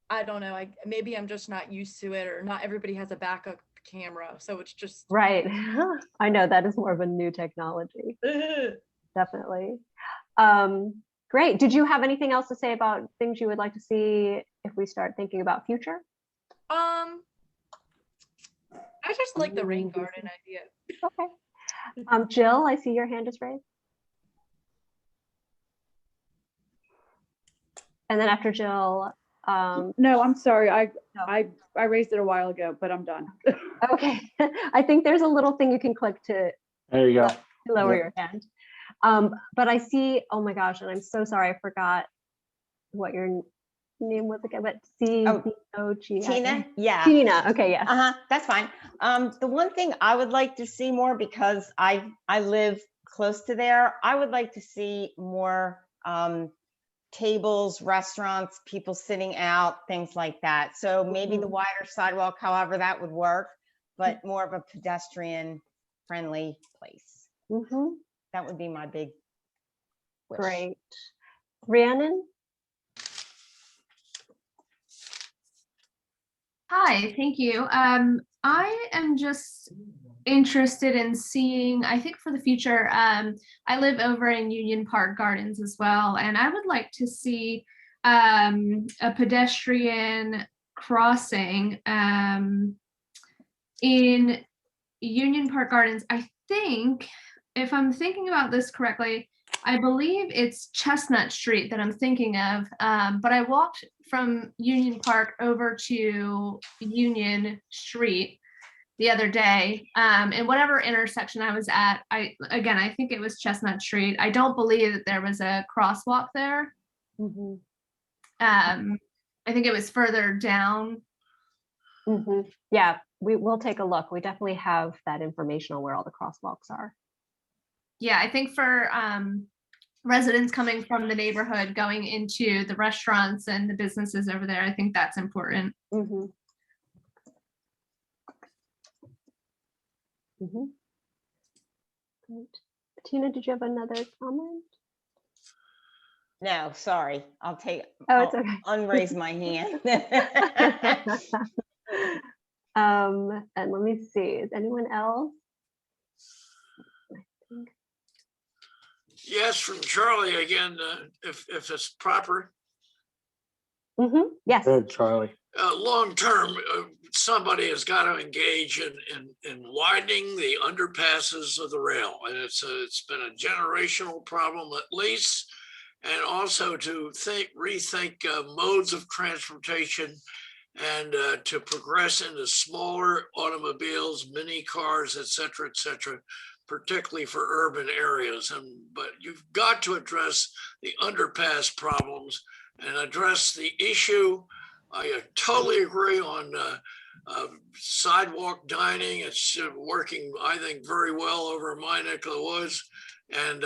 I don't know, maybe I'm just not used to it, or not everybody has a backup camera, so it's just right. I know that is more of a new technology. Definitely. Great. Did you have anything else to say about things you would like to see if we start thinking about future? I just like the rain garden idea. Okay. Jill, I see your hand is raised. And then after Jill, no, I'm sorry. I raised it a while ago, but I'm done. Okay. I think there's a little thing you can click to there you go. To lower your hand. But I see, oh my gosh, and I'm so sorry, I forgot what your name was again, but C-O-G. Tina? Yeah. Tina, okay, yeah. That's fine. The one thing I would like to see more, because I live close to there, I would like to see more tables, restaurants, people sitting out, things like that. So maybe the wider sidewalk, however that would work, but more of a pedestrian friendly place. That would be my big wish. Great. Rhiannon? Hi, thank you. I am just interested in seeing, I think for the future, I live over in Union Park Gardens as well, and I would like to see a pedestrian crossing in Union Park Gardens. I think, if I'm thinking about this correctly, I believe it's Chestnut Street that I'm thinking of, but I walked from Union Park over to Union Street the other day, and whatever intersection I was at, I think it was Chestnut Street. I don't believe that there was a crosswalk there. I think it was further down. Yeah, we'll take a look. We definitely have that information on where all the crosswalks are. Yeah, I think for residents coming from the neighborhood going into the restaurants and the businesses over there. I think that's important. Mhm. Mhm. Great. Tina, did you have another comment? No, sorry. I'll Oh, it's I'll okay. unraise my hand. And let me see, is anyone else? Yes, from Charlie again, if it's proper. Yes. Good, Charlie. Long term, somebody has got to engage in widening the underpasses of the rail, and it's been a generational problem at least, and also to rethink modes of transportation, and to progress into smaller automobiles, mini cars, et cetera, particularly for urban areas. But you've got to address the underpass problems and address the issue. I totally agree on sidewalk dining. It's working, I think, very well over my neck of the woods. And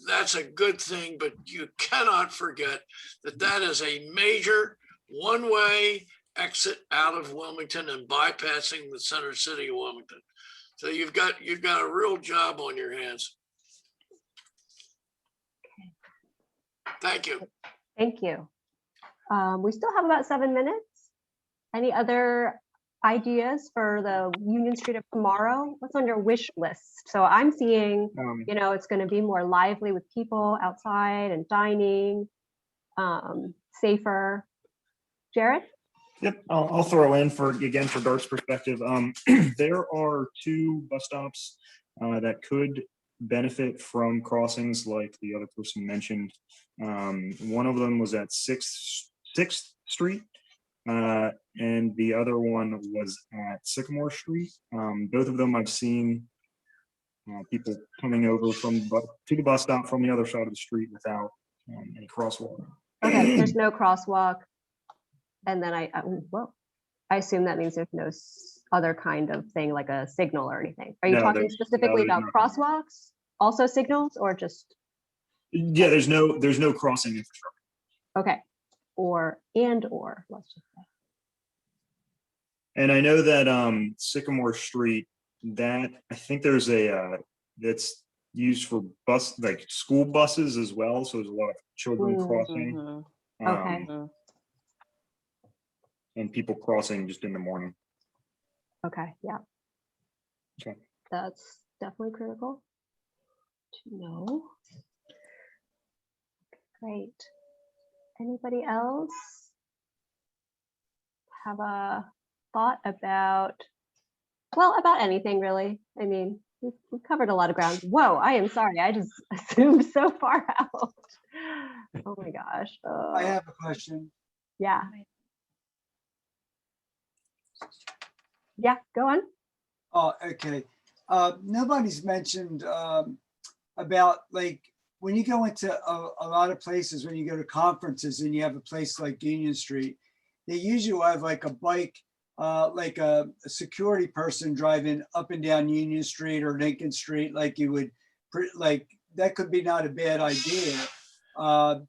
that's a good thing, but you cannot forget that that is a major one-way exit out of Wilmington and bypassing the center city of Wilmington. So you've got a real job on your hands. Thank you. Thank you. We still have about 7 minutes. Any other ideas for the Union Street of tomorrow? What's on your wish list? So I'm seeing, it's going to be more lively with people outside and dining, safer. Jared? Yep, I'll throw in for Dart's perspective. There are 2 bus stops that could benefit from crossings like the other person mentioned. One of them was at 6th Street, and the other one was at Sycamore Street. Both of them I've seen people coming over to the bus stop from the other side of the street without any crosswalk. Okay, there's no crosswalk. And then I assume that means there's no other kind of thing like a signal or anything. Are you talking specifically about crosswalks, also signals, or just? Yeah, there's no crossing infrastructure. Okay, or let's just say. And I know that Sycamore Street, that I think there's that's used for school buses as well. So there's a lot of children crossing. Okay. And people crossing just in the morning. Okay, yeah. Okay. That's definitely critical to know. Great. Anybody else have a thought about anything really? I mean, we've covered a lot of ground. Whoa, I am sorry. I just zoomed so far out. Oh my gosh. I have a question. Yeah. Yeah, go on. Oh, okay. Nobody's mentioned about like when you go into a lot of places, when you go to conferences and you have a place like Union Street, they usually have like a bike, like a security person driving up and down Union Street or Lincoln Street, like you would, like that could be not a bad idea.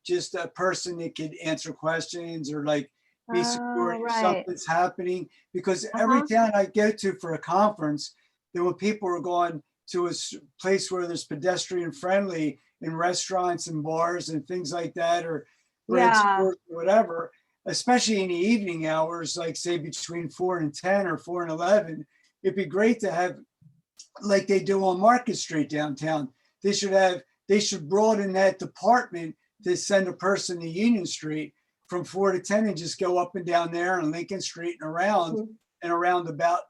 Just a person that could answer questions or like be secure if something's happening. Because every town I go to for a conference, then when people are going to a place where there's pedestrian friendly in restaurants and bars and things like that, or bread stores or whatever, especially in the evening hours, like say between 4 and 10 or 4 and 11, it'd be great to have, like they do on Market Street downtown. They should broaden that department to send a person to Union Street from 4 to 10 and just go up and down there on Lincoln Street and around and a roundabout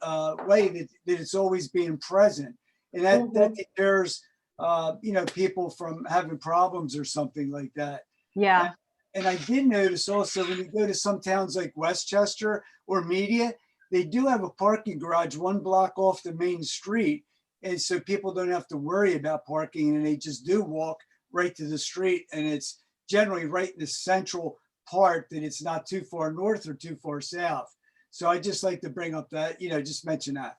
way that it's always being present. And that deters, people from having problems or something like that. Yeah. And I did notice also when you go to some towns like Westchester or Media, they do have a parking garage 1 block off the main street. And so people don't have to worry about parking and they just do walk right to the street. And it's generally right in the central part that it's not too far north or too far south. So I just like to bring up that, just mention that.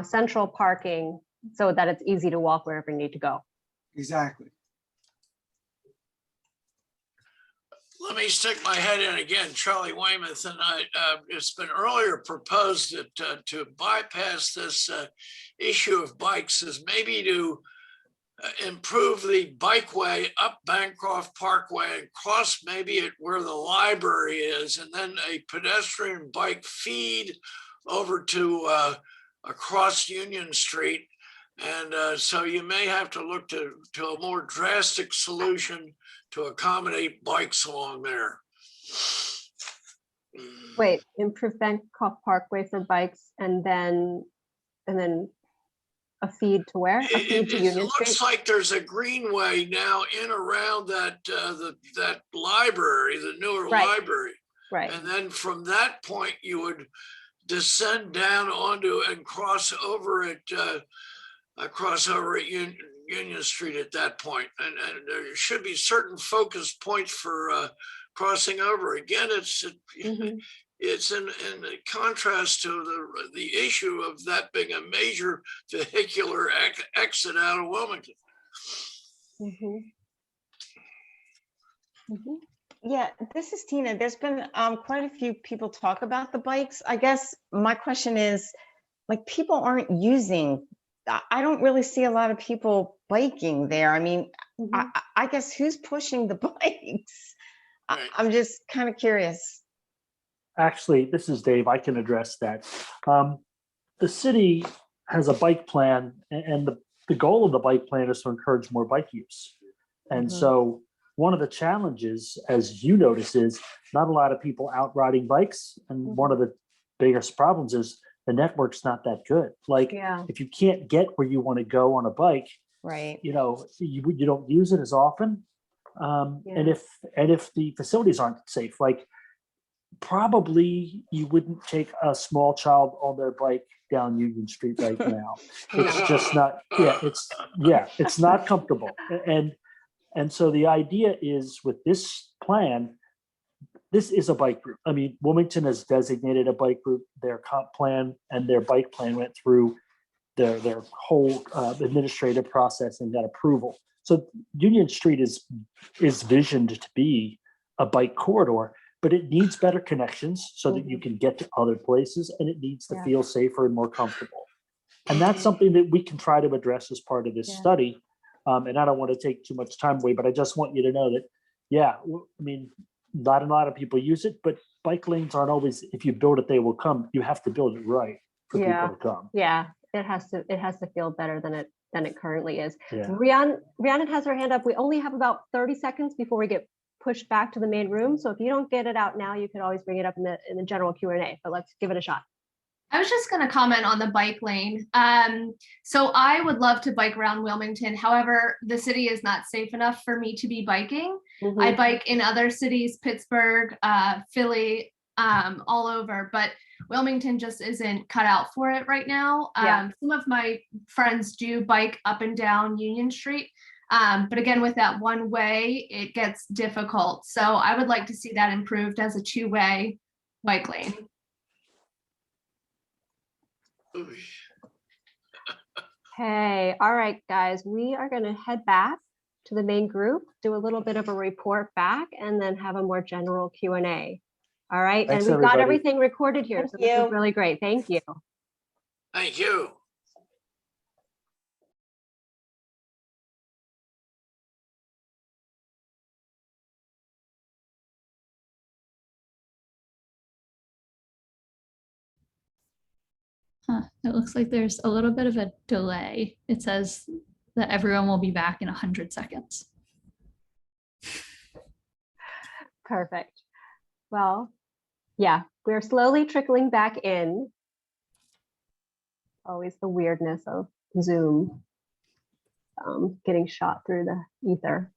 Central parking so that it's easy to walk wherever you need to go. Exactly. Let me stick my head in again, Charlie Weymouth, and it's been earlier proposed that to bypass this issue of bikes is maybe to improve the bikeway up Bancroft Parkway and cross maybe at where the library is, and then a pedestrian bike feed over to across Union Street. And so you may have to look to a more drastic solution to accommodate bikes along there. Wait, improve Bancroft Parkway for bikes and then a feed to where? A feed to It Union looks Street? like there's a greenway now in around that that library, the newer Right. library. Right. And then from that point, you would descend down onto and cross over at Union Street at that point. And there should be certain focus points for crossing over. Again, it's in contrast to the issue of that being a major vehicular exit out of Wilmington. Yeah, this is Tina. There's been quite a few people talk about the bikes. I guess my question is, like, people aren't using, I don't really see a lot of people biking there. I mean, I guess who's pushing the bikes? I'm just kind of curious. Actually, this is Dave. I can address that. The city has a bike plan, and the goal of the bike plan is to encourage more bike use. And so one of the challenges, as you notice, is not a lot of people out riding bikes. And one of the biggest problems is the network's not that good. Like, if you can't get where you want to go on a bike, right? You know, you don't use it as often. And if the facilities aren't safe, like, probably you wouldn't take a small child on their bike down Union Street right now. It's just not, it's not comfortable. And so the idea is, with this plan, this is a bike route. I mean, Wilmington has designated a bike route. Their comp plan and their bike plan went through their whole administrative process and got approval. So Union Street is visioned to be a bike corridor, but it needs better connections so that you can get to other places, and it needs to feel safer and more comfortable. And that's something that we can try to address as part of this study. And I don't want to take too much time away, but I just want you to know that, I mean, not a lot of people use it, but bike lanes aren't always, if you build it, they will come. You have to build it right for people to come. Yeah, it has to feel better than it currently is. Yeah. Rhiannon has her hand up. We only have about 30 seconds before we get pushed back to the main room. So if you don't get it out now, you could always bring it up in the general Q&A, but let's give it a shot. I was just going to comment on the bike lane. So I would love to bike around Wilmington. However, the city is not safe enough for me to be biking. I bike in other cities, Pittsburgh, Philly, all over, but Wilmington just isn't cut out for it right now. Some of my friends do bike up and down Union Street. But again, with that one way, it gets difficult. So I would like to see that improved as a two-way bike lane. Hey, all right, guys, we are going to head back to the main group, do a little bit of a report back, and then have a more general Q&A. All right, Thanks, and we've got everybody. everything recorded here, so this is really great. Thank you. Thank you. It looks like there's a little bit of a delay. It says that everyone will be back in 100 seconds. Perfect. Well, yeah, we're slowly trickling back in. Always the weirdness of Zoom getting shot through the ether.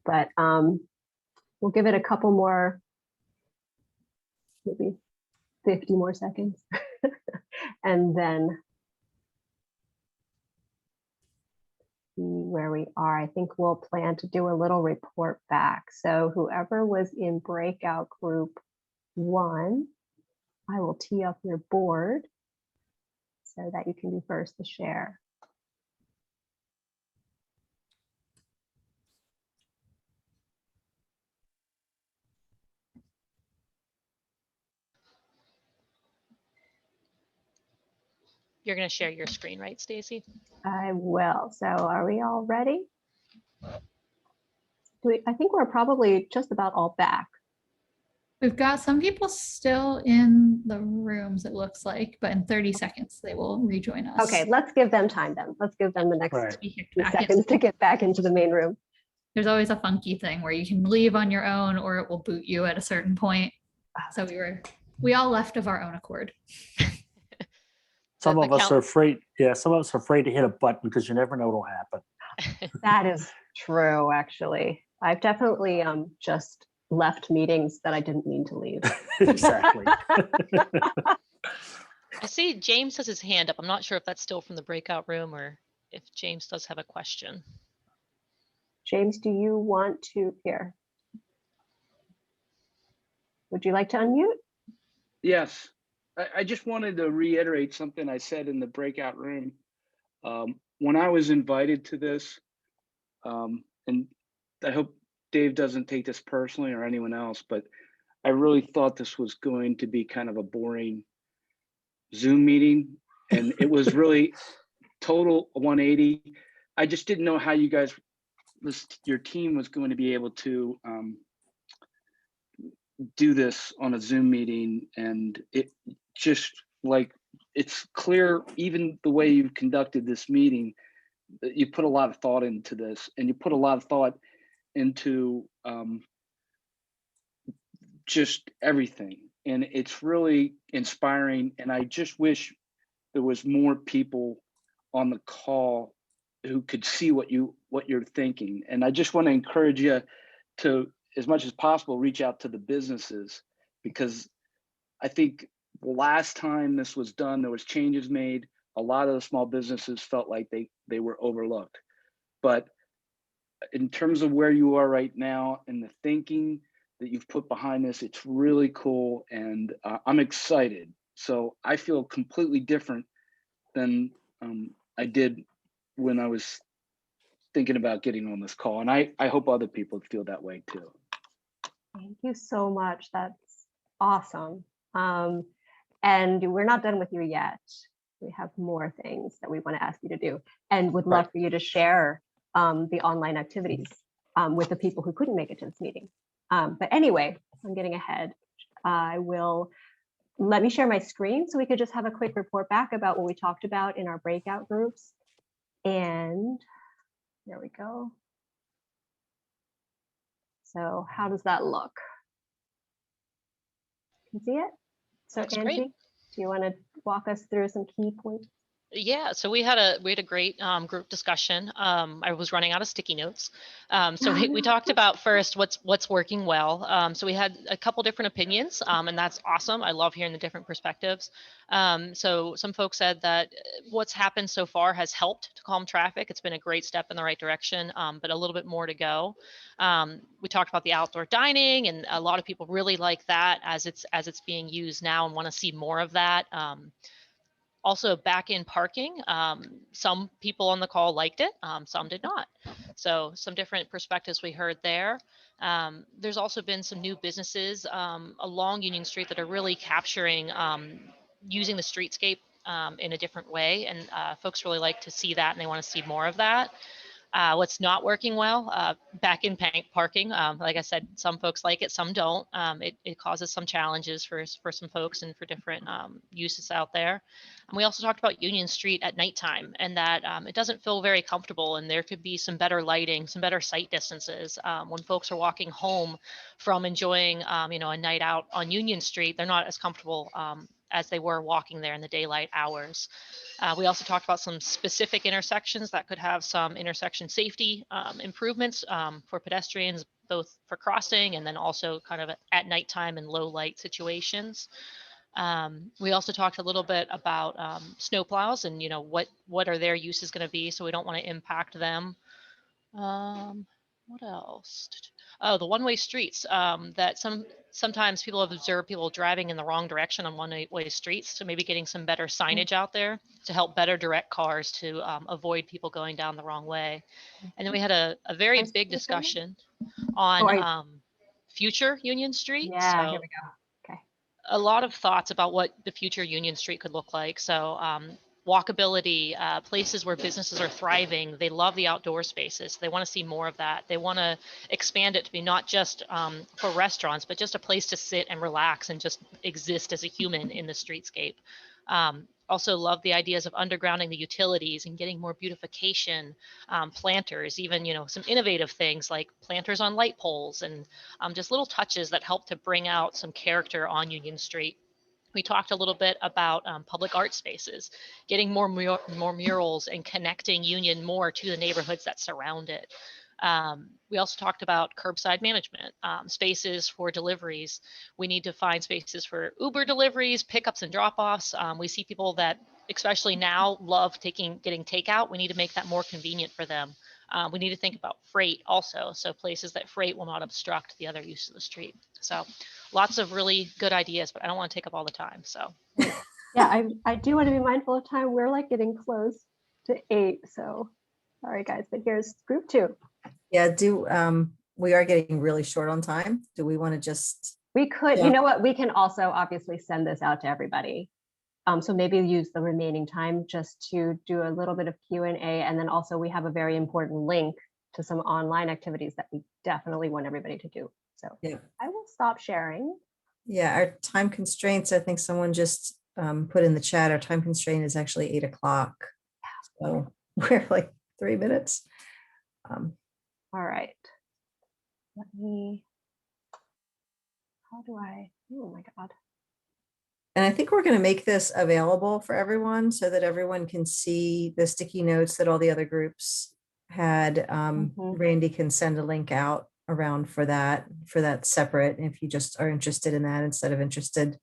But we'll give it a couple more, maybe 50 more seconds. And then see where we are. I think we'll plan to do a little report back. So whoever was in breakout group 1, I will tee up your board so that you can be first to share. You're going to share your screen, right, Stacy? I will. So are we all ready? I think we're probably just about all back. We've got some people still in the rooms, it looks like, but in 30 seconds they will rejoin us. Okay, let's give them time then. Let's give them the next Right. Be kicked few back in. seconds to get back into the main room. There's always a funky thing where you can leave on your own or it will boot you at a certain point. So we all left of our own accord. Some The of us count- are afraid. Yeah, some of us are afraid to hit a button because you never know what'll happen. That is true, actually. I've definitely just left meetings that I didn't mean to leave. Exactly. I see James has his hand up. I'm not sure if that's still from the breakout room or if James does have a question. James, do you want to here? Would you like to unmute? Yes, I just wanted to reiterate something I said in the breakout room. When I was invited to this, and I hope Dave doesn't take this personally or anyone else, but I really thought this was going to be kind of a boring Zoom meeting. And it was really total 180. I just didn't know how you guys, your team was going to be able to do this on a Zoom meeting. And it just like, it's clear, even the way you've conducted this meeting, that you put a lot of thought into this, and you put a lot of thought into just everything. And it's really inspiring. And I just wish there was more people on the call who could see what you're thinking. And I just want to encourage you to, as much as possible, reach out to the businesses, because I think the last time this was done, there was changes made. A lot of the small businesses felt like they were overlooked. But in terms of where you are right now and the thinking that you've put behind this, it's really cool, and I'm excited. So I feel completely different than I did when I was thinking about getting on this call. And I hope other people feel that way too. Thank you so much. That's awesome. And we're not done with you yet. We have more things that we want to ask you to do, and would love for you to share the online activities with the people who couldn't make it to this meeting. But anyway, I'm getting ahead. Let me share my screen so we could just have a quick report back about what we talked about in our breakout groups. And there we go. So how does that look? Can you see it? So Looks Angie, great. do you want to walk us through some key points? Yeah, so we had a great group discussion. I was running out of sticky notes. So we talked about first what's working well. So we had a couple different opinions, and that's awesome. I love hearing the different perspectives. So some folks said that what's happened so far has helped to calm traffic. It's been a great step in the right direction, but a little bit more to go. We talked about the outdoor dining, and a lot of people really like that as it's being used now and want to see more of that. Also back in parking, some people on the call liked it, some did not. So some different perspectives we heard there. There's also been some new businesses along Union Street that are really capturing using the streetscape in a different way. And folks really like to see that, and they want to see more of that. What's not working well, back in parking. Like I said, some folks like it, some don't. It causes some challenges for some folks and for different uses out there. And we also talked about Union Street at nighttime, and that it doesn't feel very comfortable, and there could be some better lighting, some better sight distances. When folks are walking home from enjoying a night out on Union Street, they're not as comfortable as they were walking there in the daylight hours. We also talked about some specific intersections that could have some intersection safety improvements for pedestrians, both for crossing and then also kind of at nighttime and low light situations. We also talked a little bit about snowplows and what are their uses going to be, so we don't want to impact them. What else? Oh, the one-way streets that sometimes people have observed people driving in the wrong direction on one-way streets. So maybe getting some better signage out there to help better direct cars to avoid people going down the wrong way. And then we had a very big discussion on future Union Street. Yeah, so here we go. Okay. A lot of thoughts about what the future Union Street could look like. So walkability, places where businesses are thriving. They love the outdoor spaces. They want to see more of that. They want to expand it to be not just for restaurants, but just a place to sit and relax and just exist as a human in the streetscape. Also love the ideas of undergrounding the utilities and getting more beautification, planters, even, some innovative things like planters on light poles and just little touches that help to bring out some character on Union Street. We talked a little bit about public art spaces, getting more murals and connecting Union more to the neighborhoods that surround it. We also talked about curbside management, spaces for deliveries. We need to find spaces for Uber deliveries, pickups and drop-offs. We see people that, especially now, love getting takeout. We need to make that more convenient for them. We need to think about freight also, so places that freight will not obstruct the other use of the street. So lots of really good ideas, but I don't want to take up all the time. So Yeah, I do want to be mindful of time. We're like getting close to 8, so sorry guys, but here's group 2. Yeah, we are getting really short on time. Do we want to just? We could, Yeah. you know what, we can also obviously send this out to everybody. So maybe use the remaining time just to do a little bit of Q&A, and then also we have a very important link to some online activities that we definitely want everybody to do. So Yeah. I will stop sharing. Yeah, our time constraints, I think someone just put in the chat, our time constraint is actually 8 o'clock. So we're like 3 minutes. All right. Let me, how do I, oh my God. And I think we're going to make this available for everyone so that everyone can see the sticky notes that all the other groups had. Randy can send a link out around for that separate, if you just are interested in that instead of interested.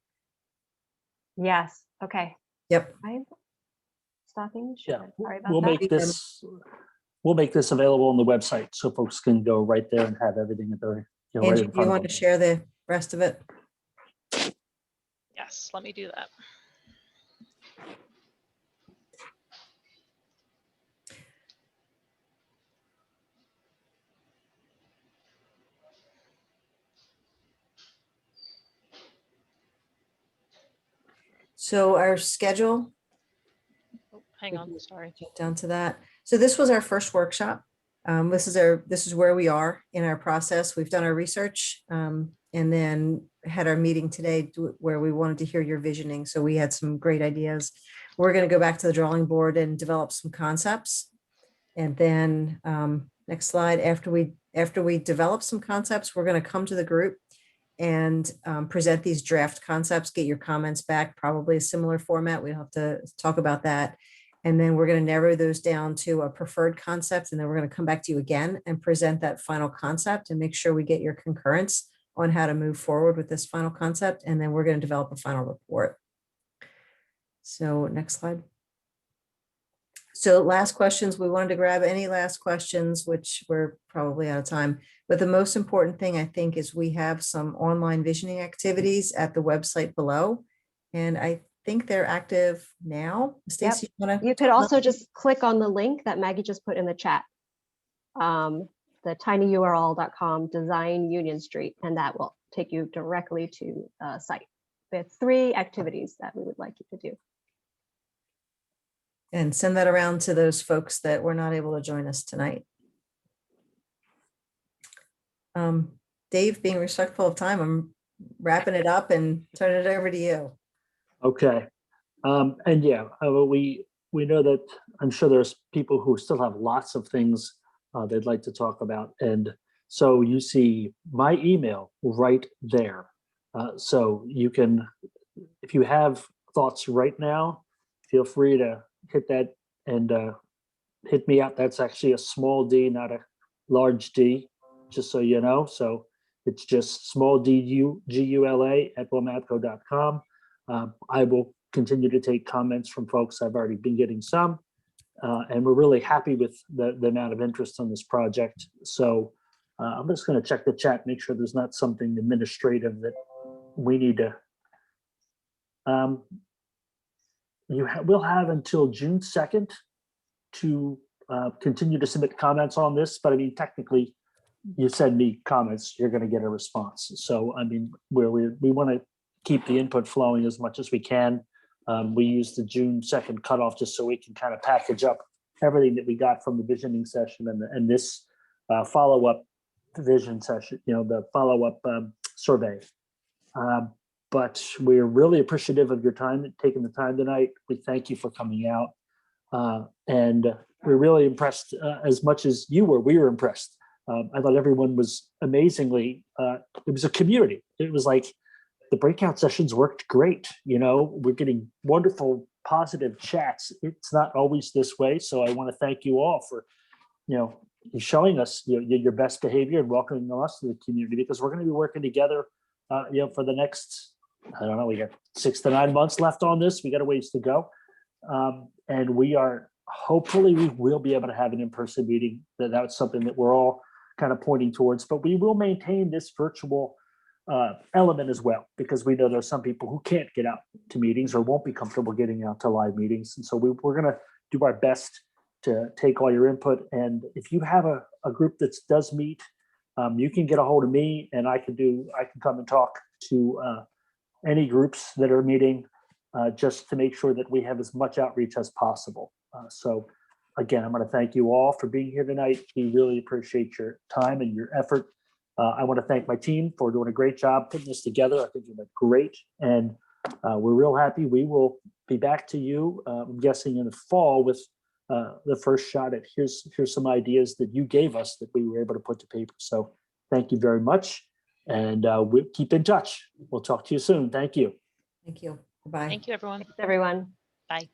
Yes, okay. Yep. I'm stopping the Yeah, share. Sorry about we'll that. make this available on the website so folks can go right there and have everything at their, right Angie, in do front you of want them. to share the rest of it? yes, let me do that. So our schedule, Oh, hang on, sorry. jump down to that. So this was our first workshop. This is where we are in our process. We've done our research and then had our meeting today where we wanted to hear your visioning. So we had some great ideas. We're going to go back to the drawing board and develop some concepts. And then next slide, after we develop some concepts, we're going to come to the group and present these draft concepts, get your comments back, probably a similar format. We'll have to talk about that. And then we're going to narrow those down to a preferred concept. And then we're going to come back to you again and present that final concept and make sure we get your concurrence on how to move forward with this final concept. And then we're going to develop a final report. So next slide. So last questions, we wanted to grab any last questions, which we're probably out of time. But the most important thing I think is we have some online visioning activities at the website below. And I think they're active now. Stacy, you could also just click on the link that Maggie just put in the chat. The tinyurl.com design Union Street, and that will take you directly to the site. We have 3 activities that we would like you to do. And send that around to those folks that were not able to join us tonight. Dave, being respectful of time, I'm wrapping it up and turning it over to you. Okay. And yeah, we know that I'm sure there's people who still have lots of things they'd like to talk about. And so you see my email right there. So you can, if you have thoughts right now, feel free to hit that and hit me up. That's actually a small d, not a large d, just so you know. So it's just small d-u-g-u-l-a @wilmatco.com. I will continue to take comments from folks. I've already been getting some, and we're really happy with the amount of interest on this project. So I'm just going to check the chat, make sure there's not something administrative that we need to. We'll have until June 2nd to continue to submit comments on this, but I mean, technically, you send me comments, you're going to get a response. So I mean, we want to keep the input flowing as much as we can. We used the June 2nd cutoff just so we can kind of package up everything that we got from the visioning session and this follow-up vision session, the follow-up survey. But we're really appreciative of your time, taking the time tonight. We thank you for coming out. And we're really impressed as much as you were. We were impressed. I thought everyone was amazingly, it was a community. It was like the breakout sessions worked great. We're getting wonderful, positive chats. It's not always this way. So I want to thank you all for, showing us your best behavior and welcoming us to the community, because we're going to be working together, for the next, I don't know, we got 6 to 9 months left on this. We got a ways to go. And we are, hopefully we will be able to have an in-person meeting. That's something that we're all kind of pointing towards, but we will maintain this virtual element as well, because we know there's some people who can't get out to meetings or won't be comfortable getting out to live meetings. And so we're going to do our best to take all your input. And if you have a group that does meet, you can get a hold of me and I can come and talk to any groups that are meeting, just to make sure that we have as much outreach as possible. So again, I'm going to thank you all for being here tonight. We really appreciate your time and your effort. I want to thank my team for doing a great job putting this together. I think you did great, and we're real happy. We will be back to you, I'm guessing in the fall, with the first shot at here's some ideas that you gave us that we were able to put to paper. So thank you very much, and we'll keep in touch. We'll talk to you soon. Thank you. Thank you. Goodbye. Thank you, everyone. Thanks, everyone. Bye.